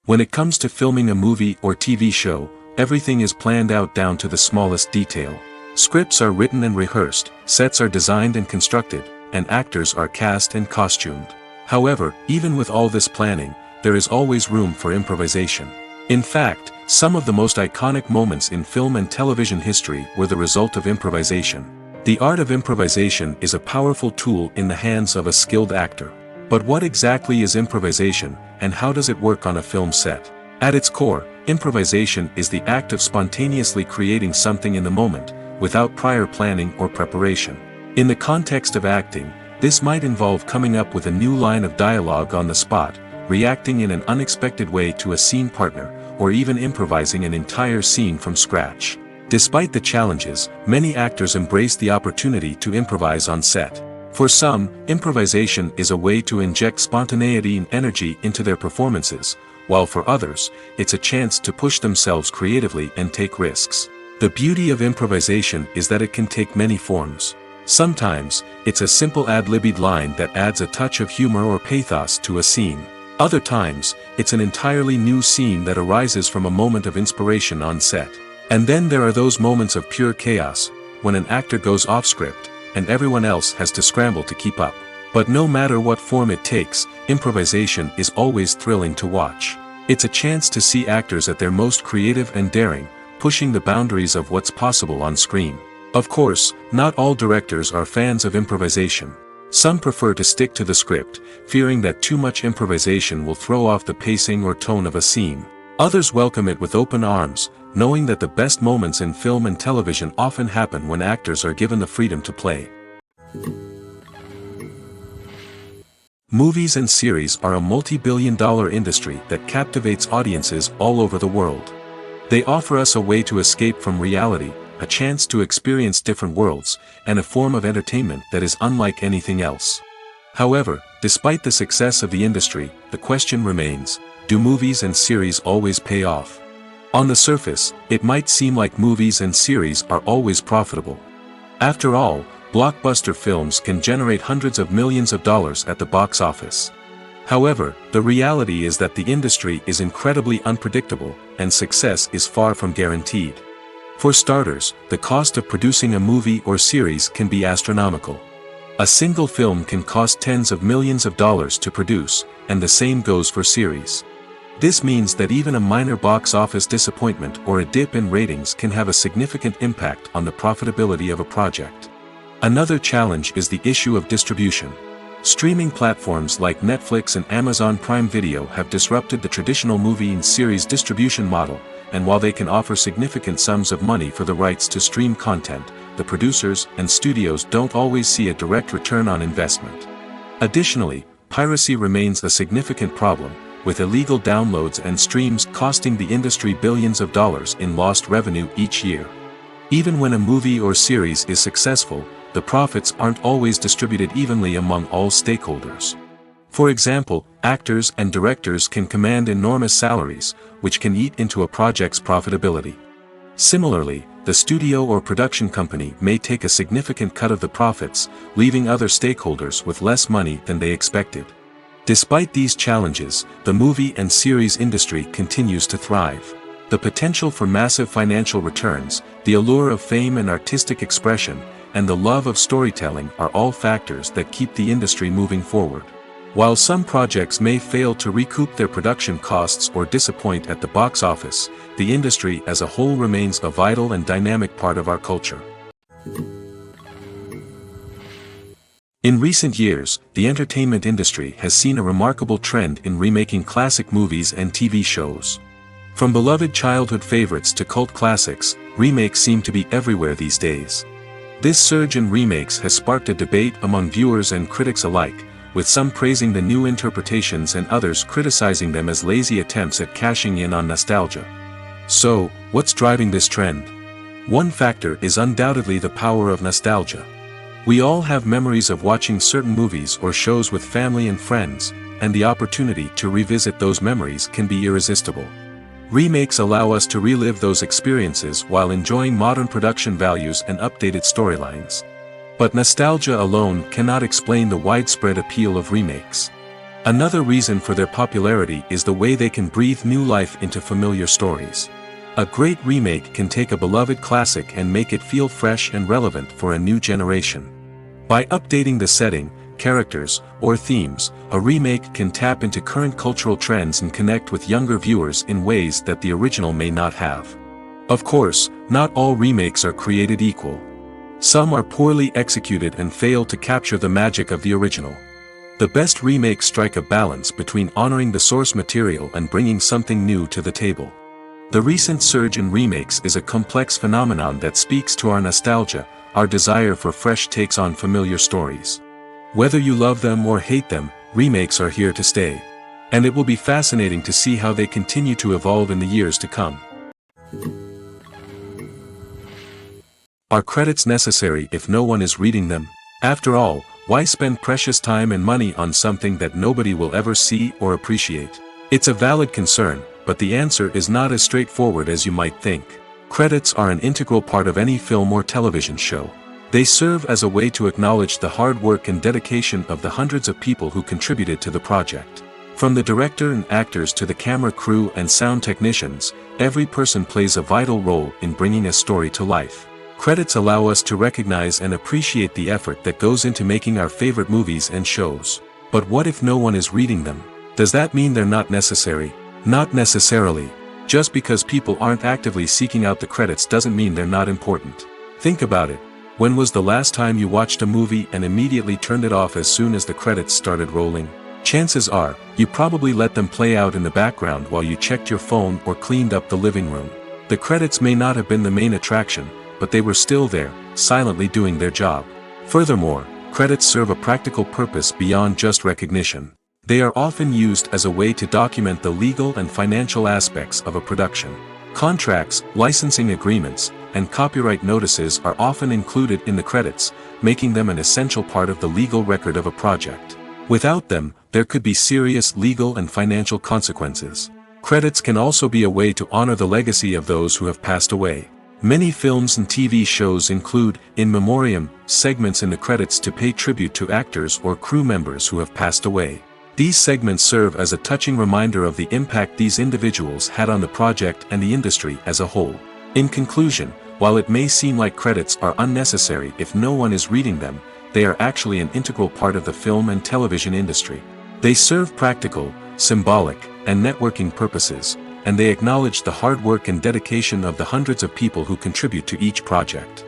When it comes to filming a movie or TV show, everything is planned out down to the smallest detail. Scripts are written and rehearsed, sets are designed and constructed, and actors are cast and costumed. However, even with all this planning, there is always room for improvisation. In fact, some of the most iconic moments in film and television history were the result of improvisation. The art of improvisation is a powerful tool in the hands of a skilled actor. But what exactly is improvisation, and how does it work on a film set? At its core, improvisation is the act of spontaneously creating something in the moment, without prior planning or preparation. In the context of acting, this might involve coming up with a new line of dialogue on the spot, reacting in an unexpected way to a scene partner, or even improvising an entire scene from scratch. Despite the challenges, many actors embrace the opportunity to improvise on set. For some, improvisation is a way to inject spontaneity and energy into their performances, while for others, it's a chance to push themselves creatively and take risks. The beauty of improvisation is that it can take many forms. Sometimes, it's a simple ad-libbed line that adds a touch of humor or pathos to a scene. Other times, it's an entirely new scene that arises from a moment of inspiration on set. And then there are those moments of pure chaos, when an actor goes off script, and everyone else has to scramble to keep up. But no matter what form it takes, improvisation is always thrilling to watch. It's a chance to see actors at their most creative and daring, pushing the boundaries of what's possible on screen. Of course, not all directors are fans of improvisation. Some prefer to stick to the script, fearing that too much improvisation will throw off the pacing or tone of a scene. Others welcome it with open arms, knowing that the best moments in film and television often happen when actors are given the freedom to play. Movies and series are a multi-billion-dollar industry that captivates audiences all over the world. They offer us a way to escape from reality, a chance to experience different worlds, and a form of entertainment that is unlike anything else. However, despite the success of the industry, the question remains, do movies and series always pay off? On the surface, it might seem like movies and series are always profitable. After all, blockbuster films can generate hundreds of millions of dollars at the box office. However, the reality is that the industry is incredibly unpredictable, and success is far from guaranteed. For starters, the cost of producing a movie or series can be astronomical. A single film can cost tens of millions of dollars to produce, and the same goes for series. This means that even a minor box office disappointment or a dip in ratings can have a significant impact on the profitability of a project. Another challenge is the issue of distribution. Streaming platforms like Netflix and Amazon Prime Video have disrupted the traditional movie and series distribution model, and while they can offer significant sums of money for the rights to stream content, the producers and studios don't always see a direct return on investment. Additionally, piracy remains a significant problem, with illegal downloads and streams costing the industry billions of dollars in lost revenue each year. Even when a movie or series is successful, the profits aren't always distributed evenly among all stakeholders. For example, actors and directors can command enormous salaries, which can eat into a project's profitability. Similarly, the studio or production company may take a significant cut of the profits, leaving other stakeholders with less money than they expected. Despite these challenges, the movie and series industry continues to thrive. The potential for massive financial returns, the allure of fame and artistic expression, and the love of storytelling are all factors that keep the industry moving forward. While some projects may fail to recoup their production costs or disappoint at the box office, the industry as a whole remains a vital and dynamic part of our culture. In recent years, the entertainment industry has seen a remarkable trend in remaking classic movies and TV shows. From beloved childhood favorites to cult classics, remakes seem to be everywhere these days. This surge in remakes has sparked a debate among viewers and critics alike, with some praising the new interpretations and others criticizing them as lazy attempts at cashing in on nostalgia. So, what's driving this trend? One factor is undoubtedly the power of nostalgia. We all have memories of watching certain movies or shows with family and friends, and the opportunity to revisit those memories can be irresistible. Remakes allow us to relive those experiences while enjoying modern production values and updated storylines. But nostalgia alone cannot explain the widespread appeal of remakes. Another reason for their popularity is the way they can breathe new life into familiar stories. A great remake can take a beloved classic and make it feel fresh and relevant for a new generation. By updating the setting, characters, or themes, a remake can tap into current cultural trends and connect with younger viewers in ways that the original may not have. Of course, not all remakes are created equal. Some are poorly executed and fail to capture the magic of the original. The best remakes strike a balance between honoring the source material and bringing something new to the table. The recent surge in remakes is a complex phenomenon that speaks to our nostalgia, our desire for fresh takes on familiar stories. Whether you love them or hate them, remakes are here to stay. And it will be fascinating to see how they continue to evolve in the years to come. Are credits necessary if no one is reading them? After all, why spend precious time and money on something that nobody will ever see or appreciate? It's a valid concern, but the answer is not as straightforward as you might think. Credits are an integral part of any film or television show. They serve as a way to acknowledge the hard work and dedication of the hundreds of people who contributed to the project. From the director and actors to the camera crew and sound technicians, every person plays a vital role in bringing a story to life. Credits allow us to recognize and appreciate the effort that goes into making our favorite movies and shows. But what if no one is reading them? Does that mean they're not necessary? Not necessarily. Just because people aren't actively seeking out the credits doesn't mean they're not important. Think about it. When was the last time you watched a movie and immediately turned it off as soon as the credits started rolling? Chances are, you probably let them play out in the background while you checked your phone or cleaned up the living room. The credits may not have been the main attraction, but they were still there, silently doing their job. Furthermore, Credits serve a practical purpose beyond just recognition. They are often used as a way to document the legal and financial aspects of a production. Contracts, licensing agreements, and copyright notices are often included in the credits, making them an essential part of the legal record of a project. Without them, there could be serious legal and financial consequences. Credits can also be a way to honor the legacy of those who have passed away. Many films and TV shows include, in memoriam, segments in the credits to pay tribute to actors or crew members who have passed away. These segments serve as a touching reminder of the impact these individuals had on the project and the industry as a whole. In conclusion, while it may seem like credits are unnecessary if no one is reading them, they are actually an integral part of the film and television industry. They serve practical, symbolic, and networking purposes, and they acknowledge the hard work and dedication of the hundreds of people who contribute to each project.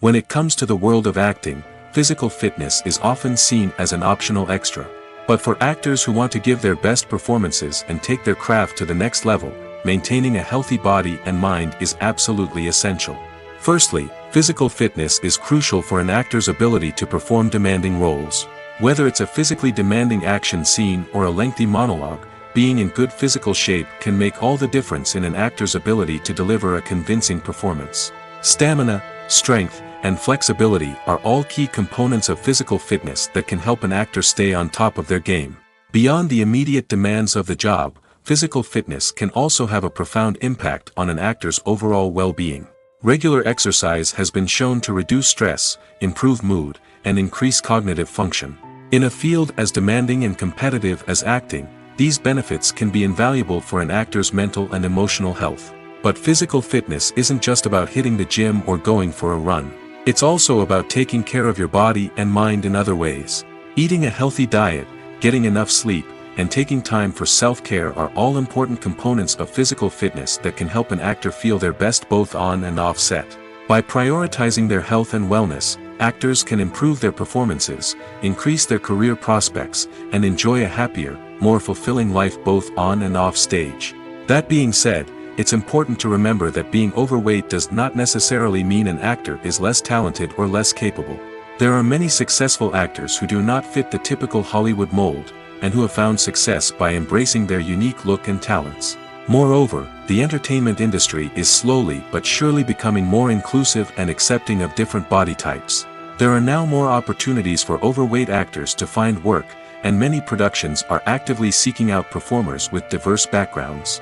When it comes to the world of acting, physical fitness is often seen as an optional extra. But for actors who want to give their best performances and take their craft to the next level, maintaining a healthy body and mind is absolutely essential. Firstly, physical fitness is crucial for an actor's ability to perform demanding roles. Whether it's a physically demanding action scene or a lengthy monologue, being in good physical shape can make all the difference in an actor's ability to deliver a convincing performance. Stamina, strength, and flexibility are all key components of physical fitness that can help an actor stay on top of their game. Beyond the immediate demands of the job, physical fitness can also have a profound impact on an actor's overall well-being. Regular exercise has been shown to reduce stress, improve mood, and increase cognitive function. In a field as demanding and competitive as acting, these benefits can be invaluable for an actor's mental and emotional health. But physical fitness isn't just about hitting the gym or going for a run. It's also about taking care of your body and mind in other ways. Eating a healthy diet, getting enough sleep, and taking time for self-care are all important components of physical fitness that can help an actor feel their best both on and off set. By prioritizing their health and wellness, actors can improve their performances, increase their career prospects, and enjoy a happier, more fulfilling life both on and off stage. That being said, it's important to remember that being overweight does not necessarily mean an actor is less talented or less capable. There are many successful actors who do not fit the typical Hollywood mold, and who have found success by embracing their unique look and talents. Moreover, the entertainment industry is slowly but surely becoming more inclusive and accepting of different body types. There are now more opportunities for overweight actors to find work, and many productions are actively seeking out performers with diverse backgrounds.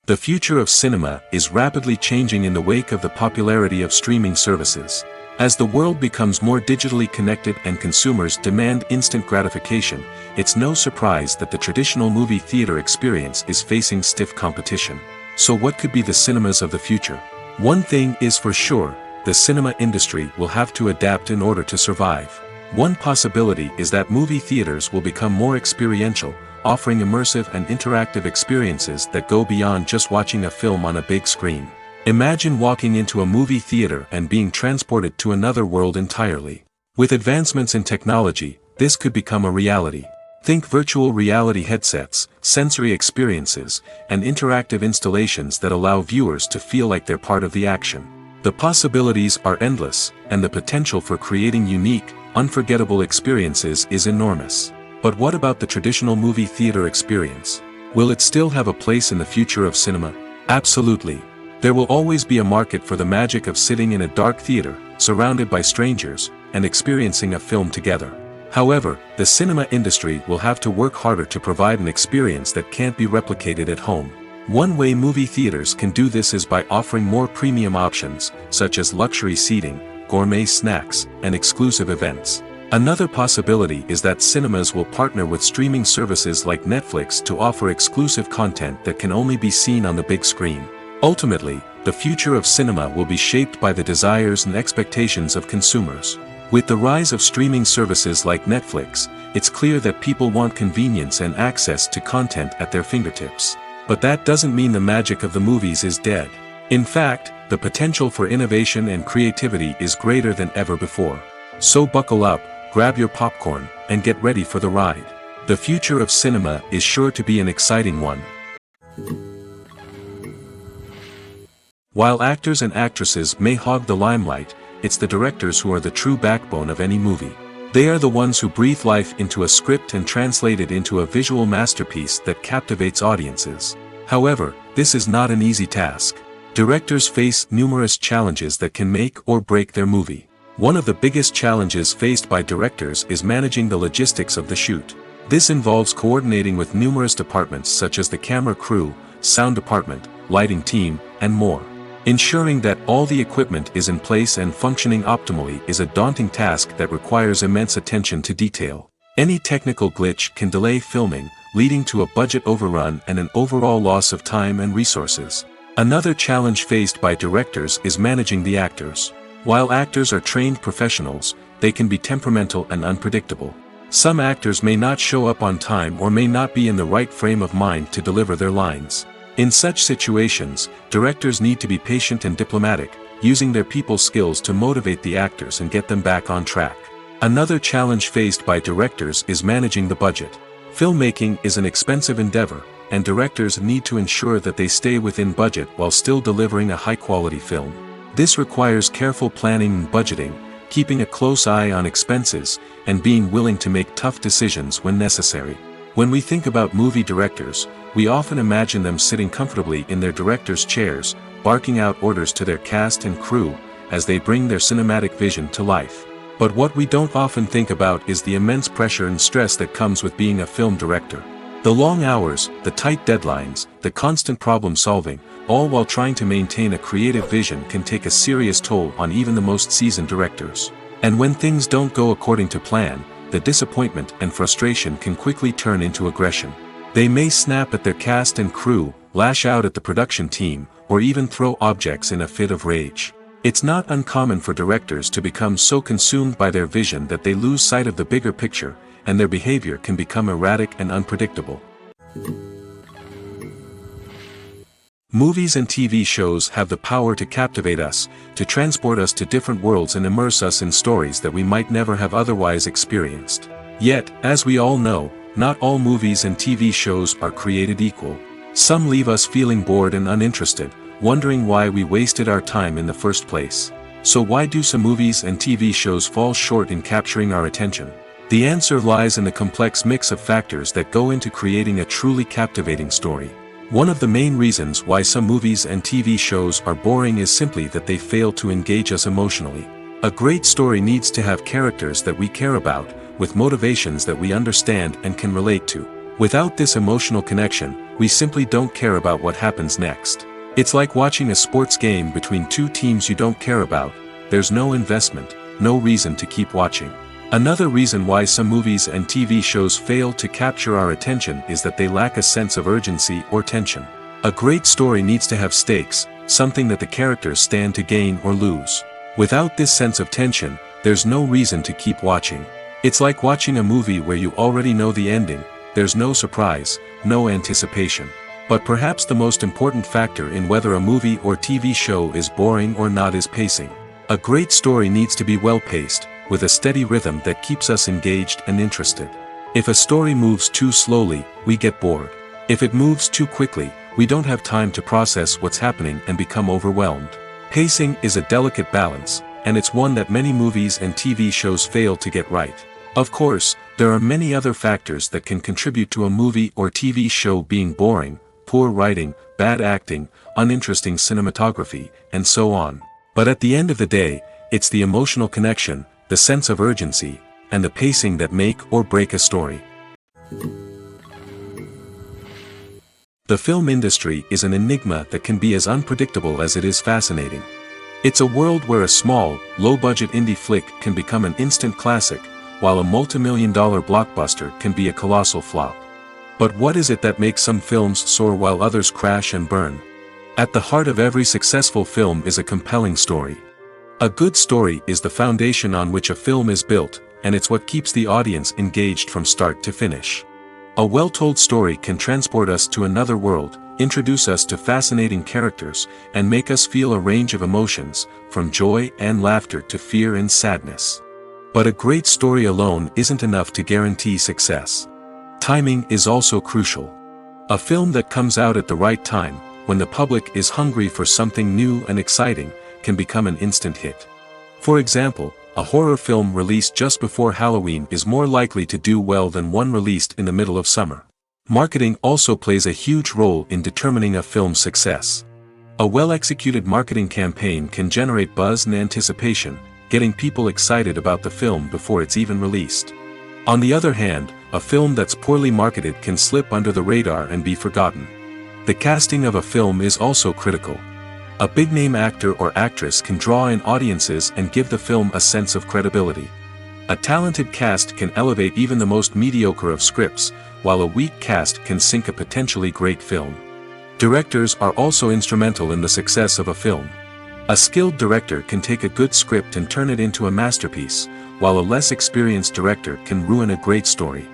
The future of cinema is rapidly changing in the wake of the popularity of streaming services. As the world becomes more digitally connected and consumers demand instant gratification, it's no surprise that the traditional movie theater experience is facing stiff competition. So what could be the cinemas of the future? One thing is for sure, the cinema industry will have to adapt in order to survive. One possibility is that movie theaters will become more experiential, offering immersive and interactive experiences that go beyond just watching a film on a big screen. Imagine walking into a movie theater and being transported to another world entirely. With advancements in technology, this could become a reality. Think virtual reality headsets, sensory experiences, and interactive installations that allow viewers to feel like they're part of the action. The possibilities are endless, and the potential for creating unique, unforgettable experiences is enormous. But what about the traditional movie theater experience? Will it still have a place in the future of cinema? Absolutely. There will always be a market for the magic of sitting in a dark theater, surrounded by strangers, and experiencing a film together. However, the cinema industry will have to work harder to provide an experience that can't be replicated at home. One way movie theaters can do this is by offering more premium options, such as luxury seating, gourmet snacks, and exclusive events. Another possibility is that cinemas will partner with streaming services like Netflix to offer exclusive content that can only be seen on the big screen. Ultimately, the future of cinema will be shaped by the desires and expectations of consumers. With the rise of streaming services like Netflix, it's clear that people want convenience and access to content at their fingertips. But that doesn't mean the magic of the movies is dead. In fact, the potential for innovation and creativity is greater than ever before. So buckle up, grab your popcorn, and get ready for the ride. The future of cinema is sure to be an exciting one. While actors and actresses may hog the limelight, it's the directors who are the true backbone of any movie. They are the ones who breathe life into a script and translate it into a visual masterpiece that captivates audiences. However, this is not an easy task. Directors face numerous challenges that can make or break their movie. One of the biggest challenges faced by directors is managing the logistics of the shoot. This involves coordinating with numerous departments such as the camera crew, sound department, lighting team, and more. Ensuring that all the equipment is in place and functioning optimally is a daunting task that requires immense attention to detail. Any technical glitch can delay filming, leading to a budget overrun and an overall loss of time and resources. Another challenge faced by directors is managing the actors. While actors are trained professionals, they can be temperamental and unpredictable. Some actors may not show up on time or may not be in the right frame of mind to deliver their lines. In such situations, directors need to be patient and diplomatic, using their people skills to motivate the actors and get them back on track. Another challenge faced by directors is managing the budget. Filmmaking is an expensive endeavor, and directors need to ensure that they stay within budget while still delivering a high-quality film. This requires careful planning and budgeting, keeping a close eye on expenses, and being willing to make tough decisions when necessary. When we think about movie directors, we often imagine them sitting comfortably in their director's chairs, barking out orders to their cast and crew, as they bring their cinematic vision to life. But what we don't often think about is the immense pressure and stress that comes with being a film director. The long hours, the tight deadlines, the constant problem solving, all while trying to maintain a creative vision can take a serious toll on even the most seasoned directors. And when things don't go according to plan, the disappointment and frustration can quickly turn into aggression. They may snap at their cast and crew, lash out at the production team, or even throw objects in a fit of rage. It's not uncommon for directors to become so consumed by their vision that they lose sight of the bigger picture, and their behavior can become erratic and unpredictable. Movies and TV shows have the power to captivate us, to transport us to different worlds and immerse us in stories that we might never have otherwise experienced. Yet, as we all know, not all movies and TV shows are created equal. Some leave us feeling bored and uninterested, wondering why we wasted our time in the first place. So why do some movies and TV shows fall short in capturing our attention? The answer lies in the complex mix of factors that go into creating a truly captivating story. One of the main reasons why some movies and TV shows are boring is simply that they fail to engage us emotionally. A great story needs to have characters that we care about, with motivations that we understand and can relate to. Without this emotional connection, we simply don't care about what happens next. It's like watching a sports game between two teams you don't care about. There's no investment, no reason to keep watching. Another reason why some movies and TV shows fail to capture our attention is that they lack a sense of urgency or tension. A great story needs to have stakes, something that the characters stand to gain or lose. Without this sense of tension, there's no reason to keep watching. It's like watching a movie where you already know the ending, there's no surprise, no anticipation. But perhaps the most important factor in whether a movie or TV show is boring or not is pacing. A great story needs to be well-paced, with a steady rhythm that keeps us engaged and interested. If a story moves too slowly, we get bored. If it moves too quickly, we don't have time to process what's happening and become overwhelmed. Pacing is a delicate balance, and it's one that many movies and TV shows fail to get right. Of course, there are many other factors that can contribute to a movie or TV show being boring: poor writing, bad acting, uninteresting cinematography, and so on. But at the end of the day, it's the emotional connection, the sense of urgency, and the pacing that make or break a story. The film industry is an enigma that can be as unpredictable as it is fascinating. It's a world where a small, low-budget indie flick can become an instant classic, while a multi-million-dollar blockbuster can be a colossal flop. But what is it that makes some films soar while others crash and burn? At the heart of every successful film is a compelling story. A good story is the foundation on which a film is built, and it's what keeps the audience engaged from start to finish. A well-told story can transport us to another world, introduce us to fascinating characters, and make us feel a range of emotions, from joy and laughter to fear and sadness. But a great story alone isn't enough to guarantee success. Timing is also crucial. A film that comes out at the right time, when the public is hungry for something new and exciting, can become an instant hit. For example, a horror film released just before Halloween is more likely to do well than one released in the middle of summer. Marketing also plays a huge role in determining a film's success. A well-executed marketing campaign can generate buzz and anticipation, getting people excited about the film before it's even released. On the other hand, a film that's poorly marketed can slip under the radar and be forgotten. The casting of a film is also critical. A big-name actor or actress can draw in audiences and give the film a sense of credibility. A talented cast can elevate even the most mediocre of scripts, while a weak cast can sink a potentially great film. Directors are also instrumental in the success of a film. A skilled director can take a good script and turn it into a masterpiece, while a less experienced director can ruin a great story.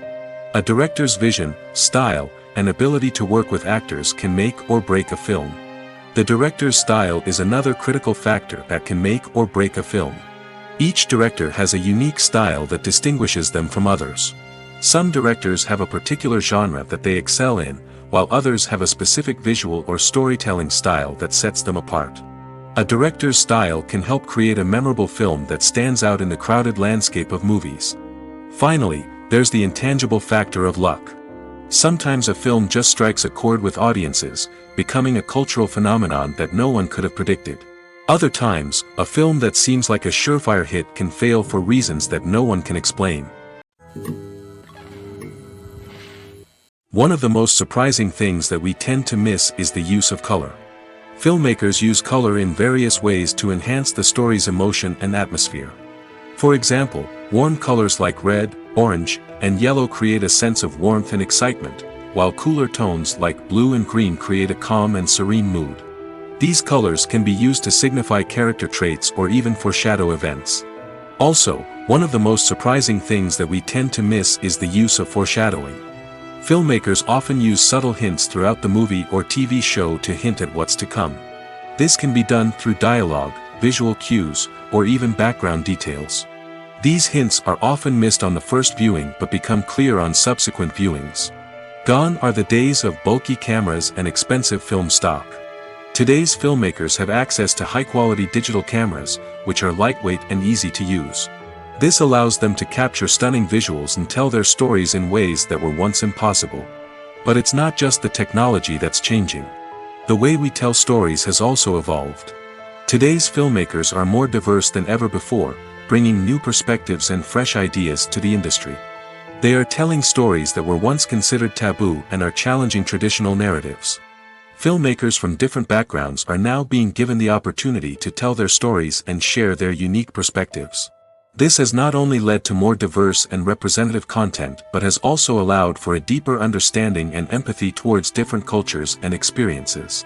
A director's vision, style, and ability to work with actors can make or break a film. The director's style is another critical factor that can make or break a film. Each director has a unique style that distinguishes them from others. Some directors have a particular genre that they excel in, while others have a specific visual or storytelling style that sets them apart. A director's style can help create a memorable film that stands out in the crowded landscape of movies. Finally, there's the intangible factor of luck. Sometimes a film just strikes a chord with audiences, becoming a cultural phenomenon that no one could have predicted. Other times, a film that seems like a surefire hit can fail for reasons that no one can explain. One of the most surprising things that we tend to miss is the use of color. Filmmakers use color in various ways to enhance the story's emotion and atmosphere. For example, warm colors like red, orange, and yellow create a sense of warmth and excitement, while cooler tones like blue and green create a calm and serene mood. These colors can be used to signify character traits or even foreshadow events. Also, one of the most surprising things that we tend to miss is the use of foreshadowing. Filmmakers often use subtle hints throughout the movie or TV show to hint at what's to come. This can be done through dialogue, visual cues, or even background details. These hints are often missed on the first viewing but become clear on subsequent viewings. Gone are the days of bulky cameras and expensive film stock. Today's filmmakers have access to high-quality digital cameras, which are lightweight and easy to use. This allows them to capture stunning visuals and tell their stories in ways that were once impossible. But it's not just the technology that's changing. The way we tell stories has also evolved. Today's filmmakers are more diverse than ever before, bringing new perspectives and fresh ideas to the industry. They are telling stories that were once considered taboo and are challenging traditional narratives. Filmmakers from different backgrounds are now being given the opportunity to tell their stories and share their unique perspectives. This has not only led to more diverse and representative content but has also allowed for a deeper understanding and empathy towards different cultures and experiences.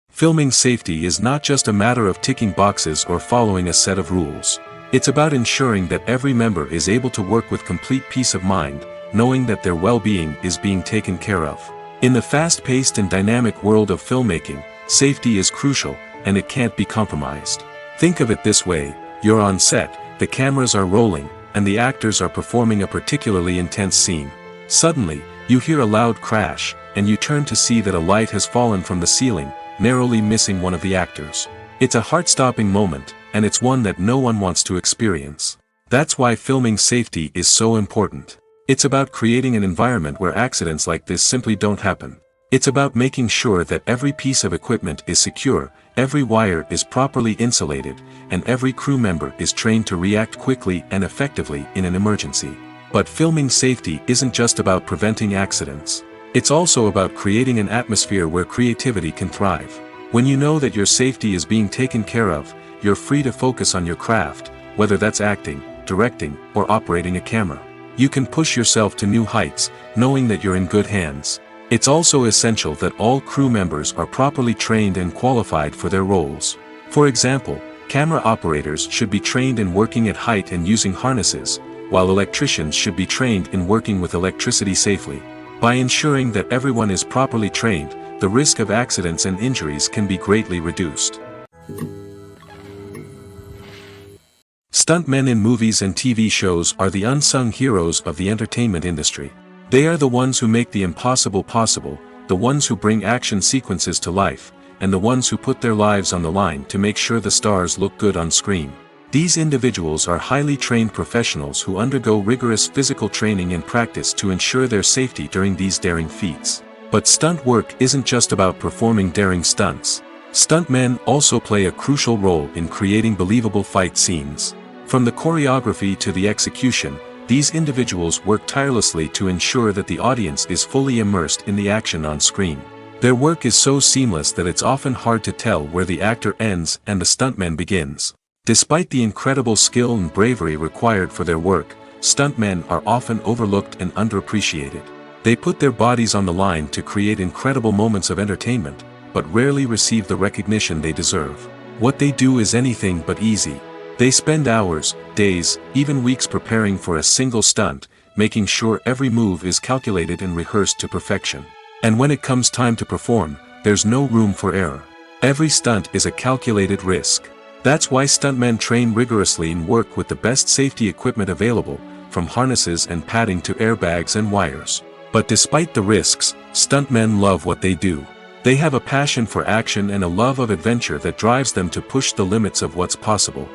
Filming safety is not just a matter of ticking boxes or following a set of rules. It's about ensuring that every member is able to work with complete peace of mind, knowing that their well-being is being taken care of. In the fast-paced and dynamic world of filmmaking, safety is crucial, and it can't be compromised. Think of it this way: you're on set, the cameras are rolling, and the actors are performing a particularly intense scene. Suddenly, you hear a loud crash, and you turn to see that a light has fallen from the ceiling, narrowly missing one of the actors. It's a heart-stopping moment, and it's one that no one wants to experience. That's why filming safety is so important. It's about creating an environment where accidents like this simply don't happen. It's about making sure that every piece of equipment is secure, every wire is properly insulated, and every crew member is trained to react quickly and effectively in an emergency. But filming safety isn't just about preventing accidents. It's also about creating an atmosphere where creativity can thrive. When you know that your safety is being taken care of, you're free to focus on your craft, whether that's acting, directing, or operating a camera. You can push yourself to new heights, knowing that you're in good hands. It's also essential that all crew members are properly trained and qualified for their roles. For example, camera operators should be trained in working at height and using harnesses, while electricians should be trained in working with electricity safely. By ensuring that everyone is properly trained, the risk of accidents and injuries can be greatly reduced. Stuntmen in movies and TV shows are the unsung heroes of the entertainment industry. They are the ones who make the impossible possible, the ones who bring action sequences to life, and the ones who put their lives on the line to make sure the stars look good on screen. These individuals are highly trained professionals who undergo rigorous physical training and practice to ensure their safety during these daring feats. But stunt work isn't just about performing daring stunts. Stuntmen also play a crucial role in creating believable fight scenes. From the choreography to the execution, these individuals work tirelessly to ensure that the audience is fully immersed in the action on screen. Their work is so seamless that it's often hard to tell where the actor ends and the stuntman begins. Despite the incredible skill and bravery required for their work, stuntmen are often overlooked and underappreciated. They put their bodies on the line to create incredible moments of entertainment, but rarely receive the recognition they deserve. What they do is anything but easy. They spend hours, days, even weeks preparing for a single stunt, making sure every move is calculated and rehearsed to perfection. And when it comes time to perform, there's no room for error. Every stunt is a calculated risk. That's why stuntmen train rigorously and work with the best safety equipment available, from harnesses and padding to airbags and wires. But despite the risks, stuntmen love what they do. They have a passion for action and a love of adventure that drives them to push the limits of what's possible.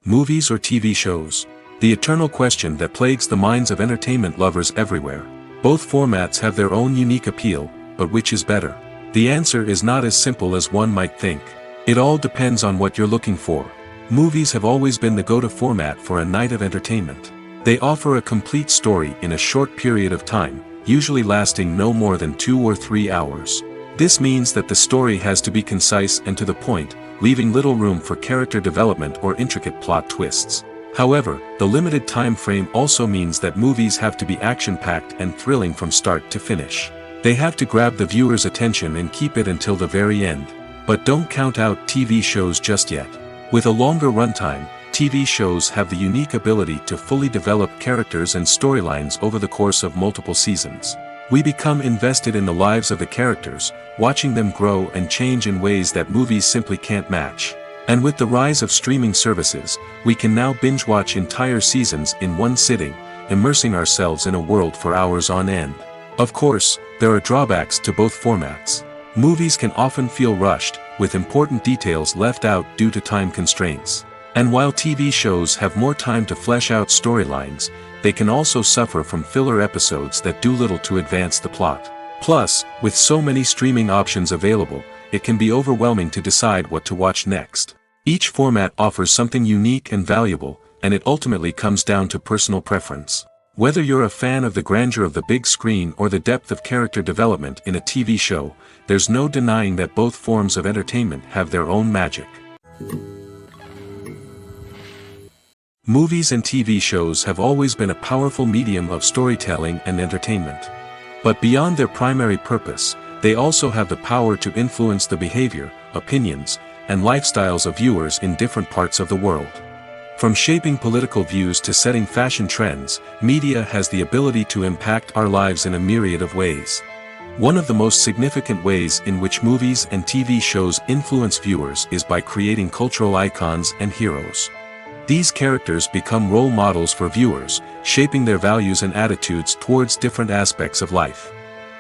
Movies or TV shows? The eternal question that plagues the minds of entertainment lovers everywhere. Both formats have their own unique appeal, but which is better? The answer is not as simple as one might think. It all depends on what you're looking for. Movies have always been the go-to format for a night of entertainment. They offer a complete story in a short period of time, usually lasting no more than 2 or 3 hours. This means that the story has to be concise and to the point, leaving little room for character development or intricate plot twists. However, the limited time frame also means that movies have to be action-packed and thrilling from start to finish. They have to grab the viewer's attention and keep it until the very end. But don't count out TV shows just yet. With a longer runtime, TV shows have the unique ability to fully develop characters and storylines over the course of multiple seasons. We become invested in the lives of the characters, watching them grow and change in ways that movies simply can't match. And with the rise of streaming services, we can now binge-watch entire seasons in one sitting, immersing ourselves in a world for hours on end. Of course, there are drawbacks to both formats. Movies can often feel rushed, with important details left out due to time constraints. And while TV shows have more time to flesh out storylines, they can also suffer from filler episodes that do little to advance the plot. Plus, with so many streaming options available, it can be overwhelming to decide what to watch next. Each format offers something unique and valuable, and it ultimately comes down to personal preference. Whether you're a fan of the grandeur of the big screen or the depth of character development in a TV show, there's no denying that both forms of entertainment have their own magic. Movies and TV shows have always been a powerful medium of storytelling and entertainment. But beyond their primary purpose, they also have the power to influence the behavior, opinions, and lifestyles of viewers in different parts of the world. From shaping political views to setting fashion trends, media has the ability to impact our lives in a myriad of ways. One of the most significant ways in which movies and TV shows influence viewers is by creating cultural icons and heroes. These characters become role models for viewers, shaping their values and attitudes towards different aspects of life.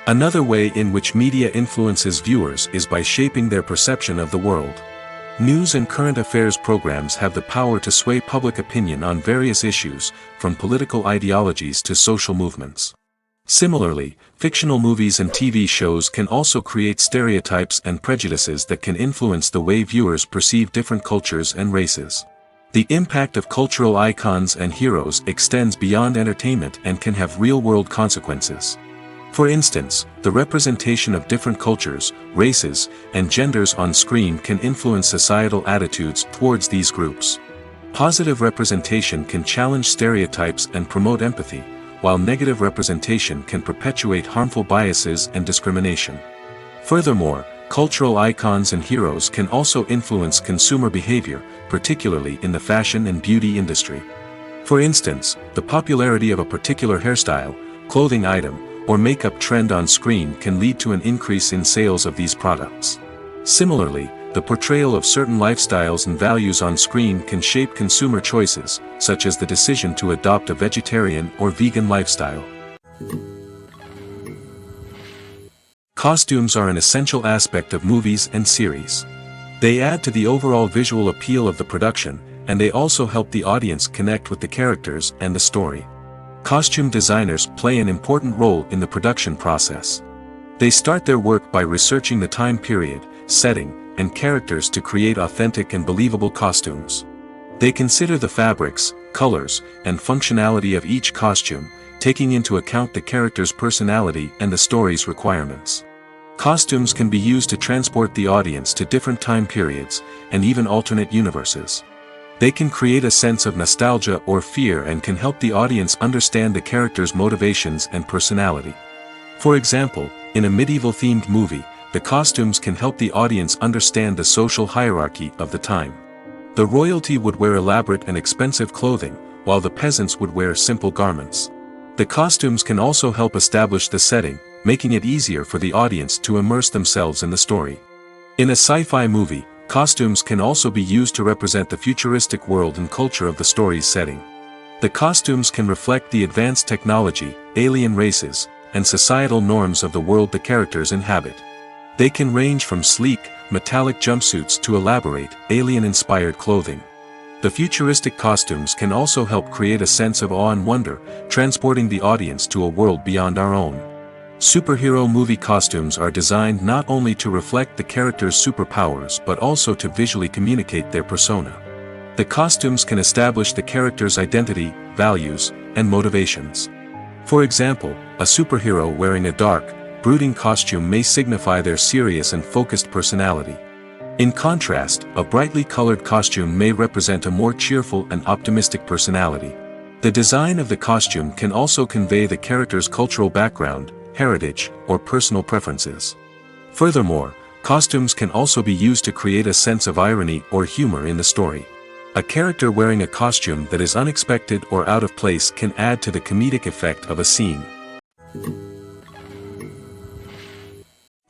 Another way in which media influences viewers is by shaping their perception of the world. News and current affairs programs have the power to sway public opinion on various issues, from political ideologies to social movements. Similarly, fictional movies and TV shows can also create stereotypes and prejudices that can influence the way viewers perceive different cultures and races. The impact of cultural icons and heroes extends beyond entertainment and can have real-world consequences. For instance, the representation of different cultures, races, and genders on screen can influence societal attitudes towards these groups. Positive representation can challenge stereotypes and promote empathy, while negative representation can perpetuate harmful biases and discrimination. Furthermore, cultural icons and heroes can also influence consumer behavior, particularly in the fashion and beauty industry. For instance, the popularity of a particular hairstyle, clothing item, or makeup trend on screen can lead to an increase in sales of these products. Similarly, The portrayal of certain lifestyles and values on screen can shape consumer choices, such as the decision to adopt a vegetarian or vegan lifestyle. Costumes are an essential aspect of movies and series. They add to the overall visual appeal of the production, and they also help the audience connect with the characters and the story. Costume designers play an important role in the production process. They start their work by researching the time period, setting, and characters to create authentic and believable costumes. They consider the fabrics, colors, and functionality of each costume, taking into account the character's personality and the story's requirements. Costumes can be used to transport the audience to different time periods, and even alternate universes. They can create a sense of nostalgia or fear and can help the audience understand the character's motivations and personality. For example, in a medieval-themed movie, the costumes can help the audience understand the social hierarchy of the time. The royalty would wear elaborate and expensive clothing, while the peasants would wear simple garments. The costumes can also help establish the setting, making it easier for the audience to immerse themselves in the story. In a sci-fi movie, costumes can also be used to represent the futuristic world and culture of the story's setting. The costumes can reflect the advanced technology, alien races, and societal norms of the world the characters inhabit. They can range from sleek, metallic jumpsuits to elaborate, alien-inspired clothing. The futuristic costumes can also help create a sense of awe and wonder, transporting the audience to a world beyond our own. Superhero movie costumes are designed not only to reflect the character's superpowers but also to visually communicate their persona. The costumes can establish the character's identity, values, and motivations. For example, a superhero wearing a dark, brooding costume may signify their serious and focused personality. In contrast, a brightly colored costume may represent a more cheerful and optimistic personality. The design of the costume can also convey the character's cultural background, heritage, or personal preferences. Furthermore, costumes can also be used to create a sense of irony or humor in the story. A character wearing a costume that is unexpected or out of place can add to the comedic effect of a scene.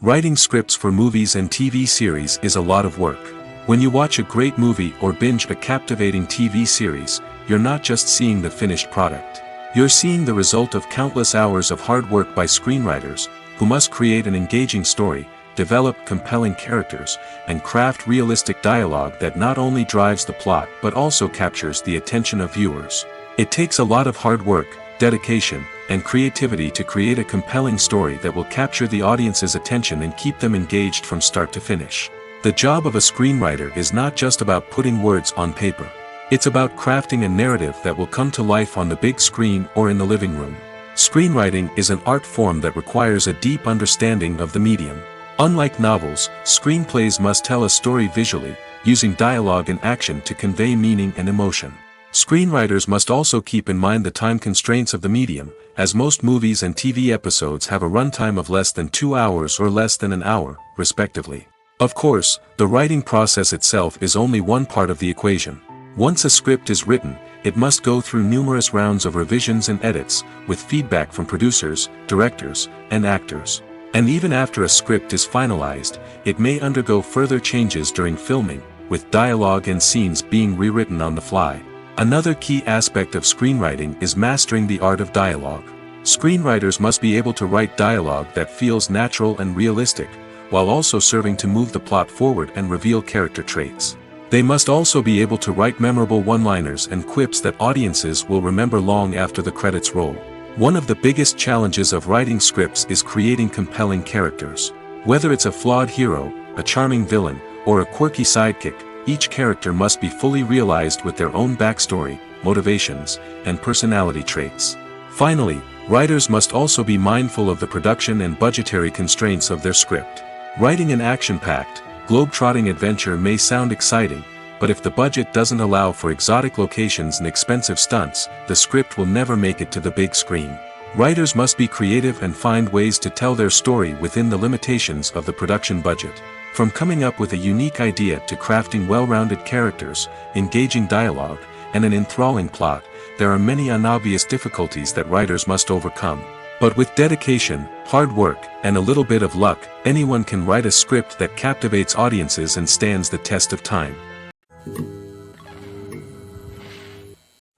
Writing scripts for movies and TV series is a lot of work. When you watch a great movie or binge a captivating TV series, you're not just seeing the finished product. You're seeing the result of countless hours of hard work by screenwriters, who must create an engaging story, develop compelling characters, and craft realistic dialogue that not only drives the plot but also captures the attention of viewers. It takes a lot of hard work, dedication, and creativity to create a compelling story that will capture the audience's attention and keep them engaged from start to finish. The job of a screenwriter is not just about putting words on paper. It's about crafting a narrative that will come to life on the big screen or in the living room. Screenwriting is an art form that requires a deep understanding of the medium. Unlike novels, screenplays must tell a story visually, using dialogue and action to convey meaning and emotion. Screenwriters must also keep in mind the time constraints of the medium, as most movies and TV episodes have a runtime of less than 2 hours or less than an hour, respectively. Of course, the writing process itself is only one part of the equation. Once a script is written, it must go through numerous rounds of revisions and edits, with feedback from producers, directors, and actors. And even after a script is finalized, it may undergo further changes during filming, with dialogue and scenes being rewritten on the fly. Another key aspect of screenwriting is mastering the art of dialogue. Screenwriters must be able to write dialogue that feels natural and realistic, while also serving to move the plot forward and reveal character traits. They must also be able to write memorable one-liners and quips that audiences will remember long after the credits roll. One of the biggest challenges of writing scripts is creating compelling characters. Whether it's a flawed hero, a charming villain, or a quirky sidekick, each character must be fully realized with their own backstory, motivations, and personality traits. Finally, writers must also be mindful of the production and budgetary constraints of their script. Writing an action-packed, globe-trotting adventure may sound exciting, but if the budget doesn't allow for exotic locations and expensive stunts, the script will never make it to the big screen. Writers must be creative and find ways to tell their story within the limitations of the production budget. From coming up with a unique idea to crafting well-rounded characters, engaging dialogue, and an enthralling plot, there are many unobvious difficulties that writers must overcome. But with dedication, hard work, and a little bit of luck, anyone can write a script that captivates audiences and stands the test of time.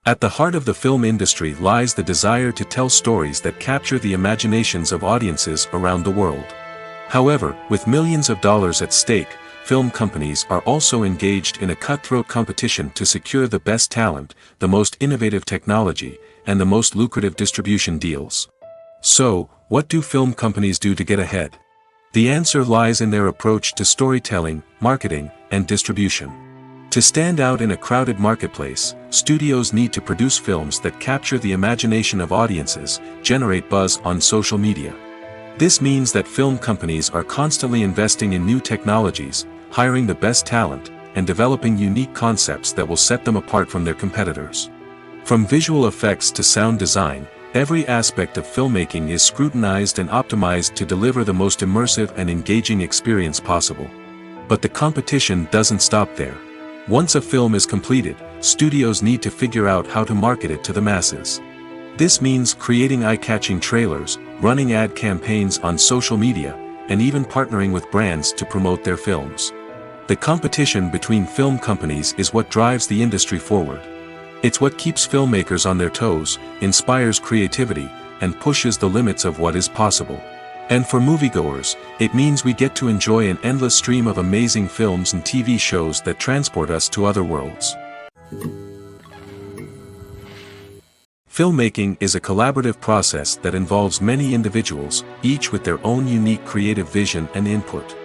At the heart of the film industry lies the desire to tell stories that capture the imaginations of audiences around the world. However, with millions of dollars at stake, film companies are also engaged in a cutthroat competition to secure the best talent, the most innovative technology, and the most lucrative distribution deals. So, what do film companies do to get ahead? The answer lies in their approach to storytelling, marketing, and distribution. To stand out in a crowded marketplace, studios need to produce films that capture the imagination of audiences, generate buzz on social media. This means that film companies are constantly investing in new technologies, hiring the best talent, and developing unique concepts that will set them apart from their competitors. From visual effects to sound design, every aspect of filmmaking is scrutinized and optimized to deliver the most immersive and engaging experience possible. But the competition doesn't stop there. Once a film is completed, studios need to figure out how to market it to the masses. This means creating eye-catching trailers, running ad campaigns on social media, and even partnering with brands to promote their films. The competition between film companies is what drives the industry forward. It's what keeps filmmakers on their toes, inspires creativity, and pushes the limits of what is possible. And for moviegoers, it means we get to enjoy an endless stream of amazing films and TV shows that transport us to other worlds. Filmmaking is a collaborative process that involves many individuals, each with their own unique creative vision and input.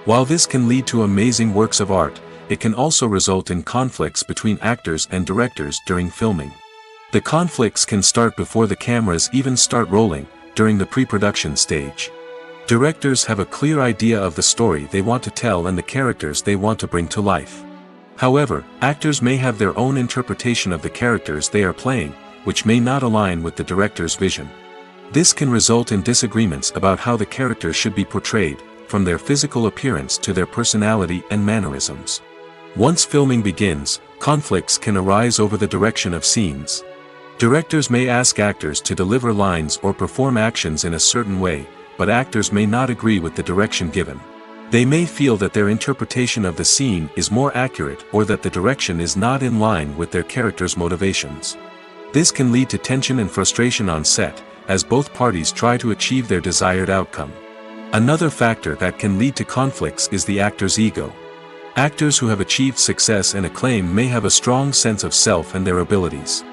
While this can lead to amazing works of art, it can also result in conflicts between actors and directors during filming. The conflicts can start before the cameras even start rolling, during the pre-production stage. Directors have a clear idea of the story they want to tell and the characters they want to bring to life. However, actors may have their own interpretation of the characters they are playing, which may not align with the director's vision. This can result in disagreements about how the characters should be portrayed, from their physical appearance to their personality and mannerisms. Once filming begins, conflicts can arise over the direction of scenes. Directors may ask actors to deliver lines or perform actions in a certain way, but actors may not agree with the direction given. They may feel that their interpretation of the scene is more accurate or that the direction is not in line with their character's motivations. This can lead to tension and frustration on set, as both parties try to achieve their desired outcome. Another factor that can lead to conflicts is the actor's ego. Actors who have achieved success and acclaim may have a strong sense of self and their abilities.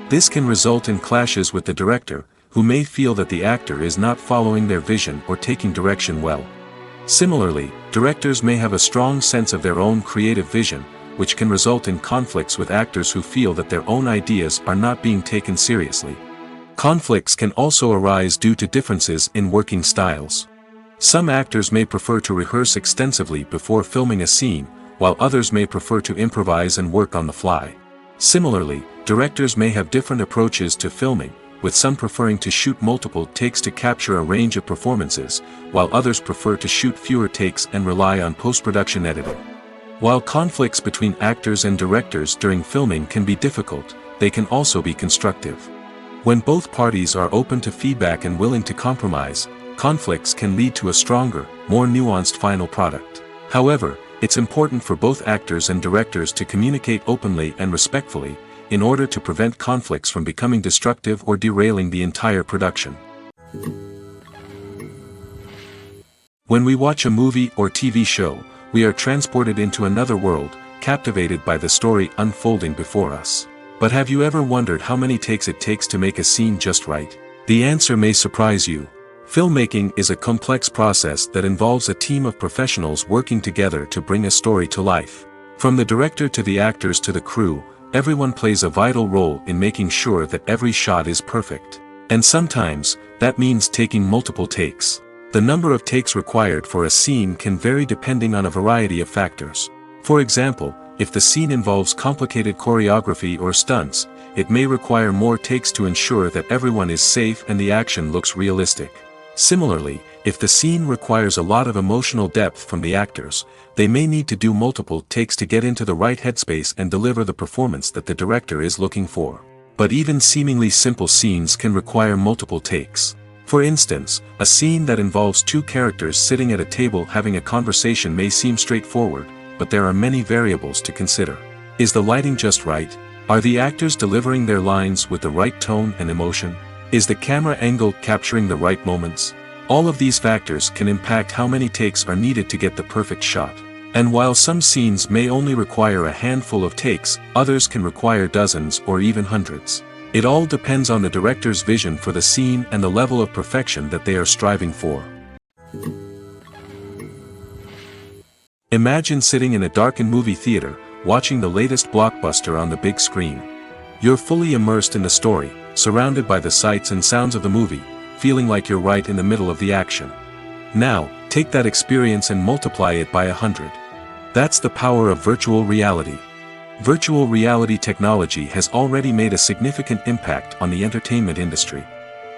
This can result in clashes with the director, who may feel that the actor is not following their vision or taking direction well. Similarly, directors may have a strong sense of their own creative vision, which can result in conflicts with actors who feel that their own ideas are not being taken seriously. Conflicts can also arise due to differences in working styles. Some actors may prefer to rehearse extensively before filming a scene, while others may prefer to improvise and work on the fly. Similarly, directors may have different approaches to filming, with some preferring to shoot multiple takes to capture a range of performances, while others prefer to shoot fewer takes and rely on post-production editing. While conflicts between actors and directors during filming can be difficult, they can also be constructive. When both parties are open to feedback and willing to compromise, conflicts can lead to a stronger, more nuanced final product. However, it's important for both actors and directors to communicate openly and respectfully, in order to prevent conflicts from becoming destructive or derailing the entire production. When we watch a movie or TV show, we are transported into another world, captivated by the story unfolding before us. But have you ever wondered how many takes it takes to make a scene just right? The answer may surprise you. Filmmaking is a complex process that involves a team of professionals working together to bring a story to life. From the director to the actors to the crew, everyone plays a vital role in making sure that every shot is perfect. And sometimes, that means taking multiple takes. The number of takes required for a scene can vary depending on a variety of factors. For example, if the scene involves complicated choreography or stunts, it may require more takes to ensure that everyone is safe and the action looks realistic. Similarly, if the scene requires a lot of emotional depth from the actors, they may need to do multiple takes to get into the right headspace and deliver the performance that the director is looking for. But even seemingly simple scenes can require multiple takes. For instance, a scene that involves two characters sitting at a table having a conversation may seem straightforward, but there are many variables to consider. Is the lighting just right? Are the actors delivering their lines with the right tone and emotion? Is the camera angle capturing the right moments? All of these factors can impact how many takes are needed to get the perfect shot. And while some scenes may only require a handful of takes, others can require dozens or even hundreds. It all depends on the director's vision for the scene and the level of perfection that they are striving for. Imagine sitting in a darkened movie theater, watching the latest blockbuster on the big screen. You're fully immersed in the story, surrounded by the sights and sounds of the movie, feeling like you're right in the middle of the action. Now, take that experience and multiply it by 100. That's the power of virtual reality. Virtual reality technology has already made a significant impact on the entertainment industry.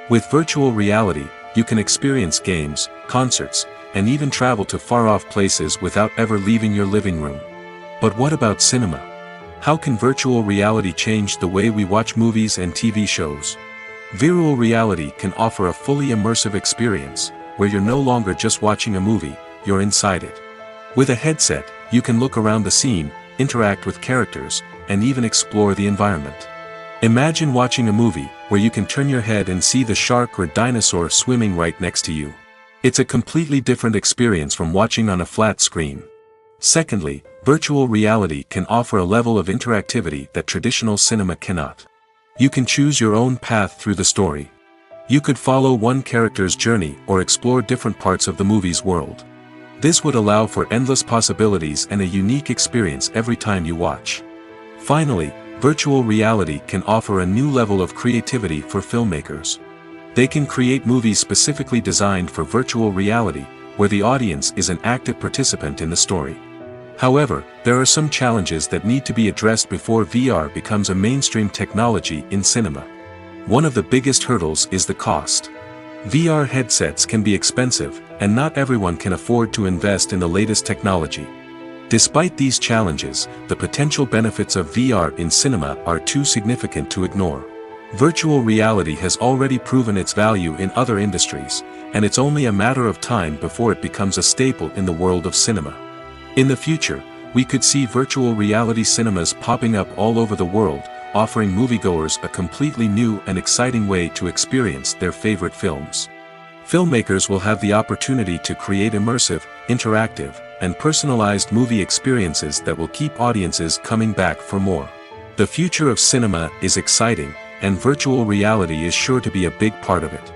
With virtual reality, you can experience games, concerts, and even travel to far-off places without ever leaving your living room. But what about cinema? How can virtual reality change the way we watch movies and TV shows? Virtual reality can offer a fully immersive experience, where you're no longer just watching a movie, you're inside it. With a headset, you can look around the scene, interact with characters, and even explore the environment. Imagine watching a movie where you can turn your head and see the shark or dinosaur swimming right next to you. It's a completely different experience from watching on a flat screen. Secondly, virtual reality can offer a level of interactivity that traditional cinema cannot. You can choose your own path through the story. You could follow one character's journey or explore different parts of the movie's world. This would allow for endless possibilities and a unique experience every time you watch. Finally, virtual reality can offer a new level of creativity for filmmakers. They can create movies specifically designed for virtual reality, where the audience is an active participant in the story. However, there are some challenges that need to be addressed before VR becomes a mainstream technology in cinema. One of the biggest hurdles is the cost. VR headsets can be expensive, and not everyone can afford to invest in the latest technology. Despite these challenges, the potential benefits of VR in cinema are too significant to ignore. Virtual reality has already proven its value in other industries, and it's only a matter of time before it becomes a staple in the world of cinema. In the future, we could see virtual reality cinemas popping up all over the world, offering moviegoers a completely new and exciting way to experience their favorite films. Filmmakers will have the opportunity to create immersive, interactive, and personalized movie experiences that will keep audiences coming back for more. The future of cinema is exciting, and virtual reality is sure to be a big part of it.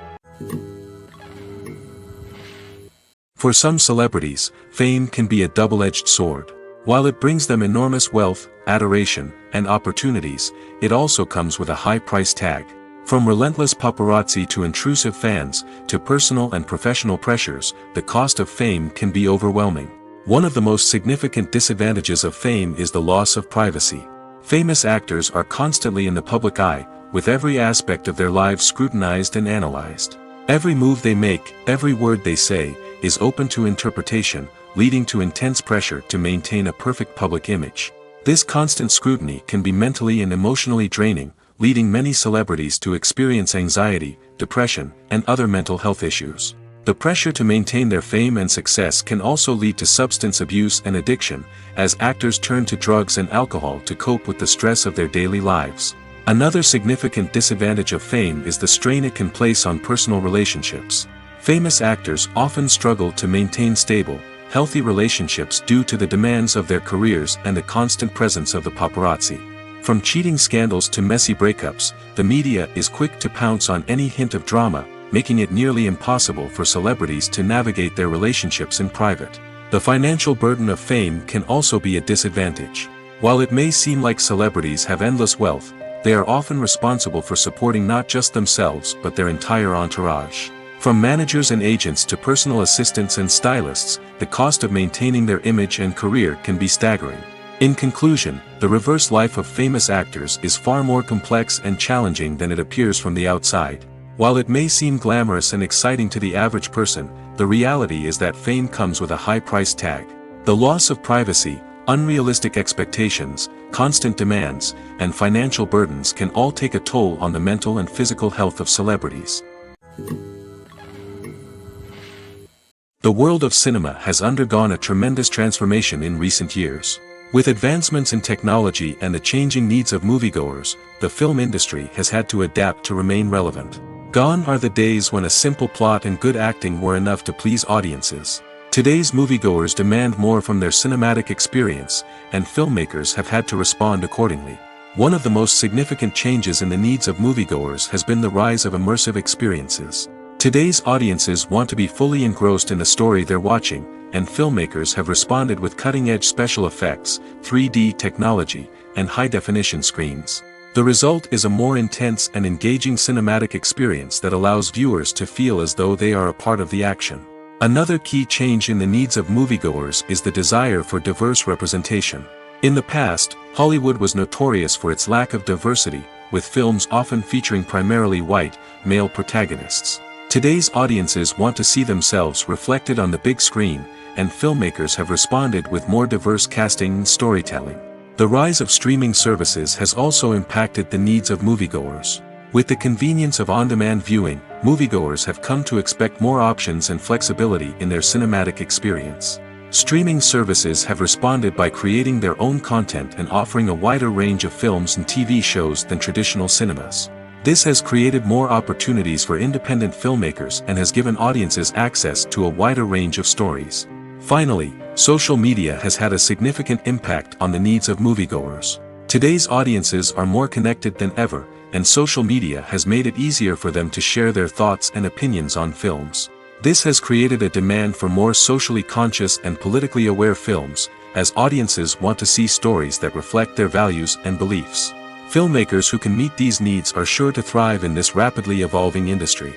For some celebrities, fame can be a double-edged sword. While it brings them enormous wealth, adoration, and opportunities, it also comes with a high price tag. From relentless paparazzi to intrusive fans, to personal and professional pressures, the cost of fame can be overwhelming. One of the most significant disadvantages of fame is the loss of privacy. Famous actors are constantly in the public eye, with every aspect of their lives scrutinized and analyzed. Every move they make, every word they say, is open to interpretation, leading to intense pressure to maintain a perfect public image. This constant scrutiny can be mentally and emotionally draining, leading many celebrities to experience anxiety, depression, and other mental health issues. The pressure to maintain their fame and success can also lead to substance abuse and addiction, as actors turn to drugs and alcohol to cope with the stress of their daily lives. Another significant disadvantage of fame is the strain it can place on personal relationships. Famous actors often struggle to maintain stable, healthy relationships due to the demands of their careers and the constant presence of the paparazzi. From cheating scandals to messy breakups, the media is quick to pounce on any hint of drama, making it nearly impossible for celebrities to navigate their relationships in private. The financial burden of fame can also be a disadvantage. While it may seem like celebrities have endless wealth, they are often responsible for supporting not just themselves but their entire entourage. From managers and agents to personal assistants and stylists, the cost of maintaining their image and career can be staggering. In conclusion, the reverse life of famous actors is far more complex and challenging than it appears from the outside. While it may seem glamorous and exciting to the average person, the reality is that fame comes with a high price tag. The loss of privacy, unrealistic expectations, constant demands, and financial burdens can all take a toll on the mental and physical health of celebrities. The world of cinema has undergone a tremendous transformation in recent years. With advancements in technology and the changing needs of moviegoers, the film industry has had to adapt to remain relevant. Gone are the days when a simple plot and good acting were enough to please audiences. Today's moviegoers demand more from their cinematic experience, and filmmakers have had to respond accordingly. One of the most significant changes in the needs of moviegoers has been the rise of immersive experiences. Today's audiences want to be fully engrossed in the story they're watching, and filmmakers have responded with cutting-edge special effects, 3D technology, and high-definition screens. The result is a more intense and engaging cinematic experience that allows viewers to feel as though they are a part of the action. Another key change in the needs of moviegoers is the desire for diverse representation. In the past, Hollywood was notorious for its lack of diversity, with films often featuring primarily white, male protagonists. Today's audiences want to see themselves reflected on the big screen, and filmmakers have responded with more diverse casting and storytelling. The rise of streaming services has also impacted the needs of moviegoers. With the convenience of on-demand viewing, moviegoers have come to expect more options and flexibility in their cinematic experience. Streaming services have responded by creating their own content and offering a wider range of films and TV shows than traditional cinemas. This has created more opportunities for independent filmmakers and has given audiences access to a wider range of stories. Finally, social media has had a significant impact on the needs of moviegoers. Today's audiences are more connected than ever, and social media has made it easier for them to share their thoughts and opinions on films. This has created a demand for more socially conscious and politically aware films, as audiences want to see stories that reflect their values and beliefs. Filmmakers who can meet these needs are sure to thrive in this rapidly evolving industry.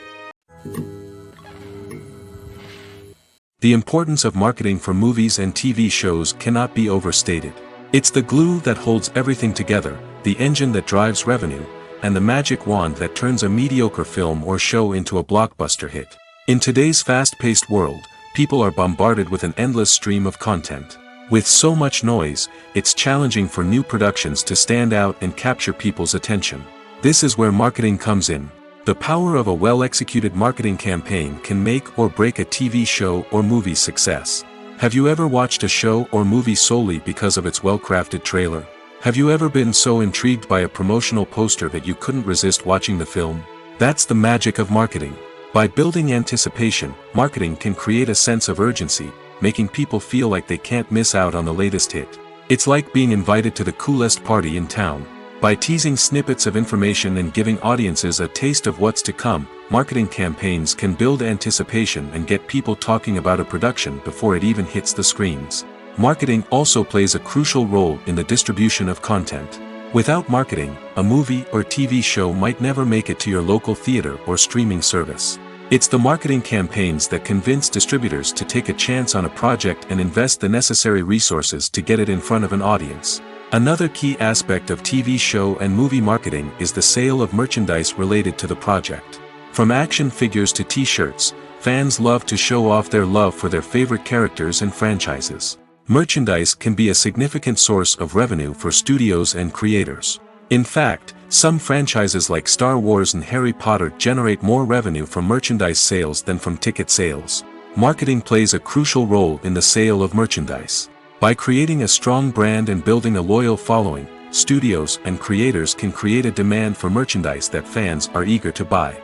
The importance of marketing for movies and TV shows cannot be overstated. It's the glue that holds everything together, the engine that drives revenue, and the magic wand that turns a mediocre film or show into a blockbuster hit. In today's fast-paced world, people are bombarded with an endless stream of content. With so much noise, it's challenging for new productions to stand out and capture people's attention. This is where marketing comes in. The power of a well-executed marketing campaign can make or break a TV show or movie's success. Have you ever watched a show or movie solely because of its well-crafted trailer? Have you ever been so intrigued by a promotional poster that you couldn't resist watching the film? That's the magic of marketing. By building anticipation, marketing can create a sense of urgency, making people feel like they can't miss out on the latest hit. It's like being invited to the coolest party in town. By teasing snippets of information and giving audiences a taste of what's to come, marketing campaigns can build anticipation and get people talking about a production before it even hits the screens. Marketing also plays a crucial role in the distribution of content. Without marketing, a movie or TV show might never make it to your local theater or streaming service. It's the marketing campaigns that convince distributors to take a chance on a project and invest the necessary resources to get it in front of an audience. Another key aspect of TV show and movie marketing is the sale of merchandise related to the project. From action figures to t-shirts, fans love to show off their love for their favorite characters and franchises. Merchandise can be a significant source of revenue for studios and creators. In fact, some franchises like Star Wars and Harry Potter generate more revenue from merchandise sales than from ticket sales. Marketing plays a crucial role in the sale of merchandise. By creating a strong brand and building a loyal following, studios and creators can create a demand for merchandise that fans are eager to buy.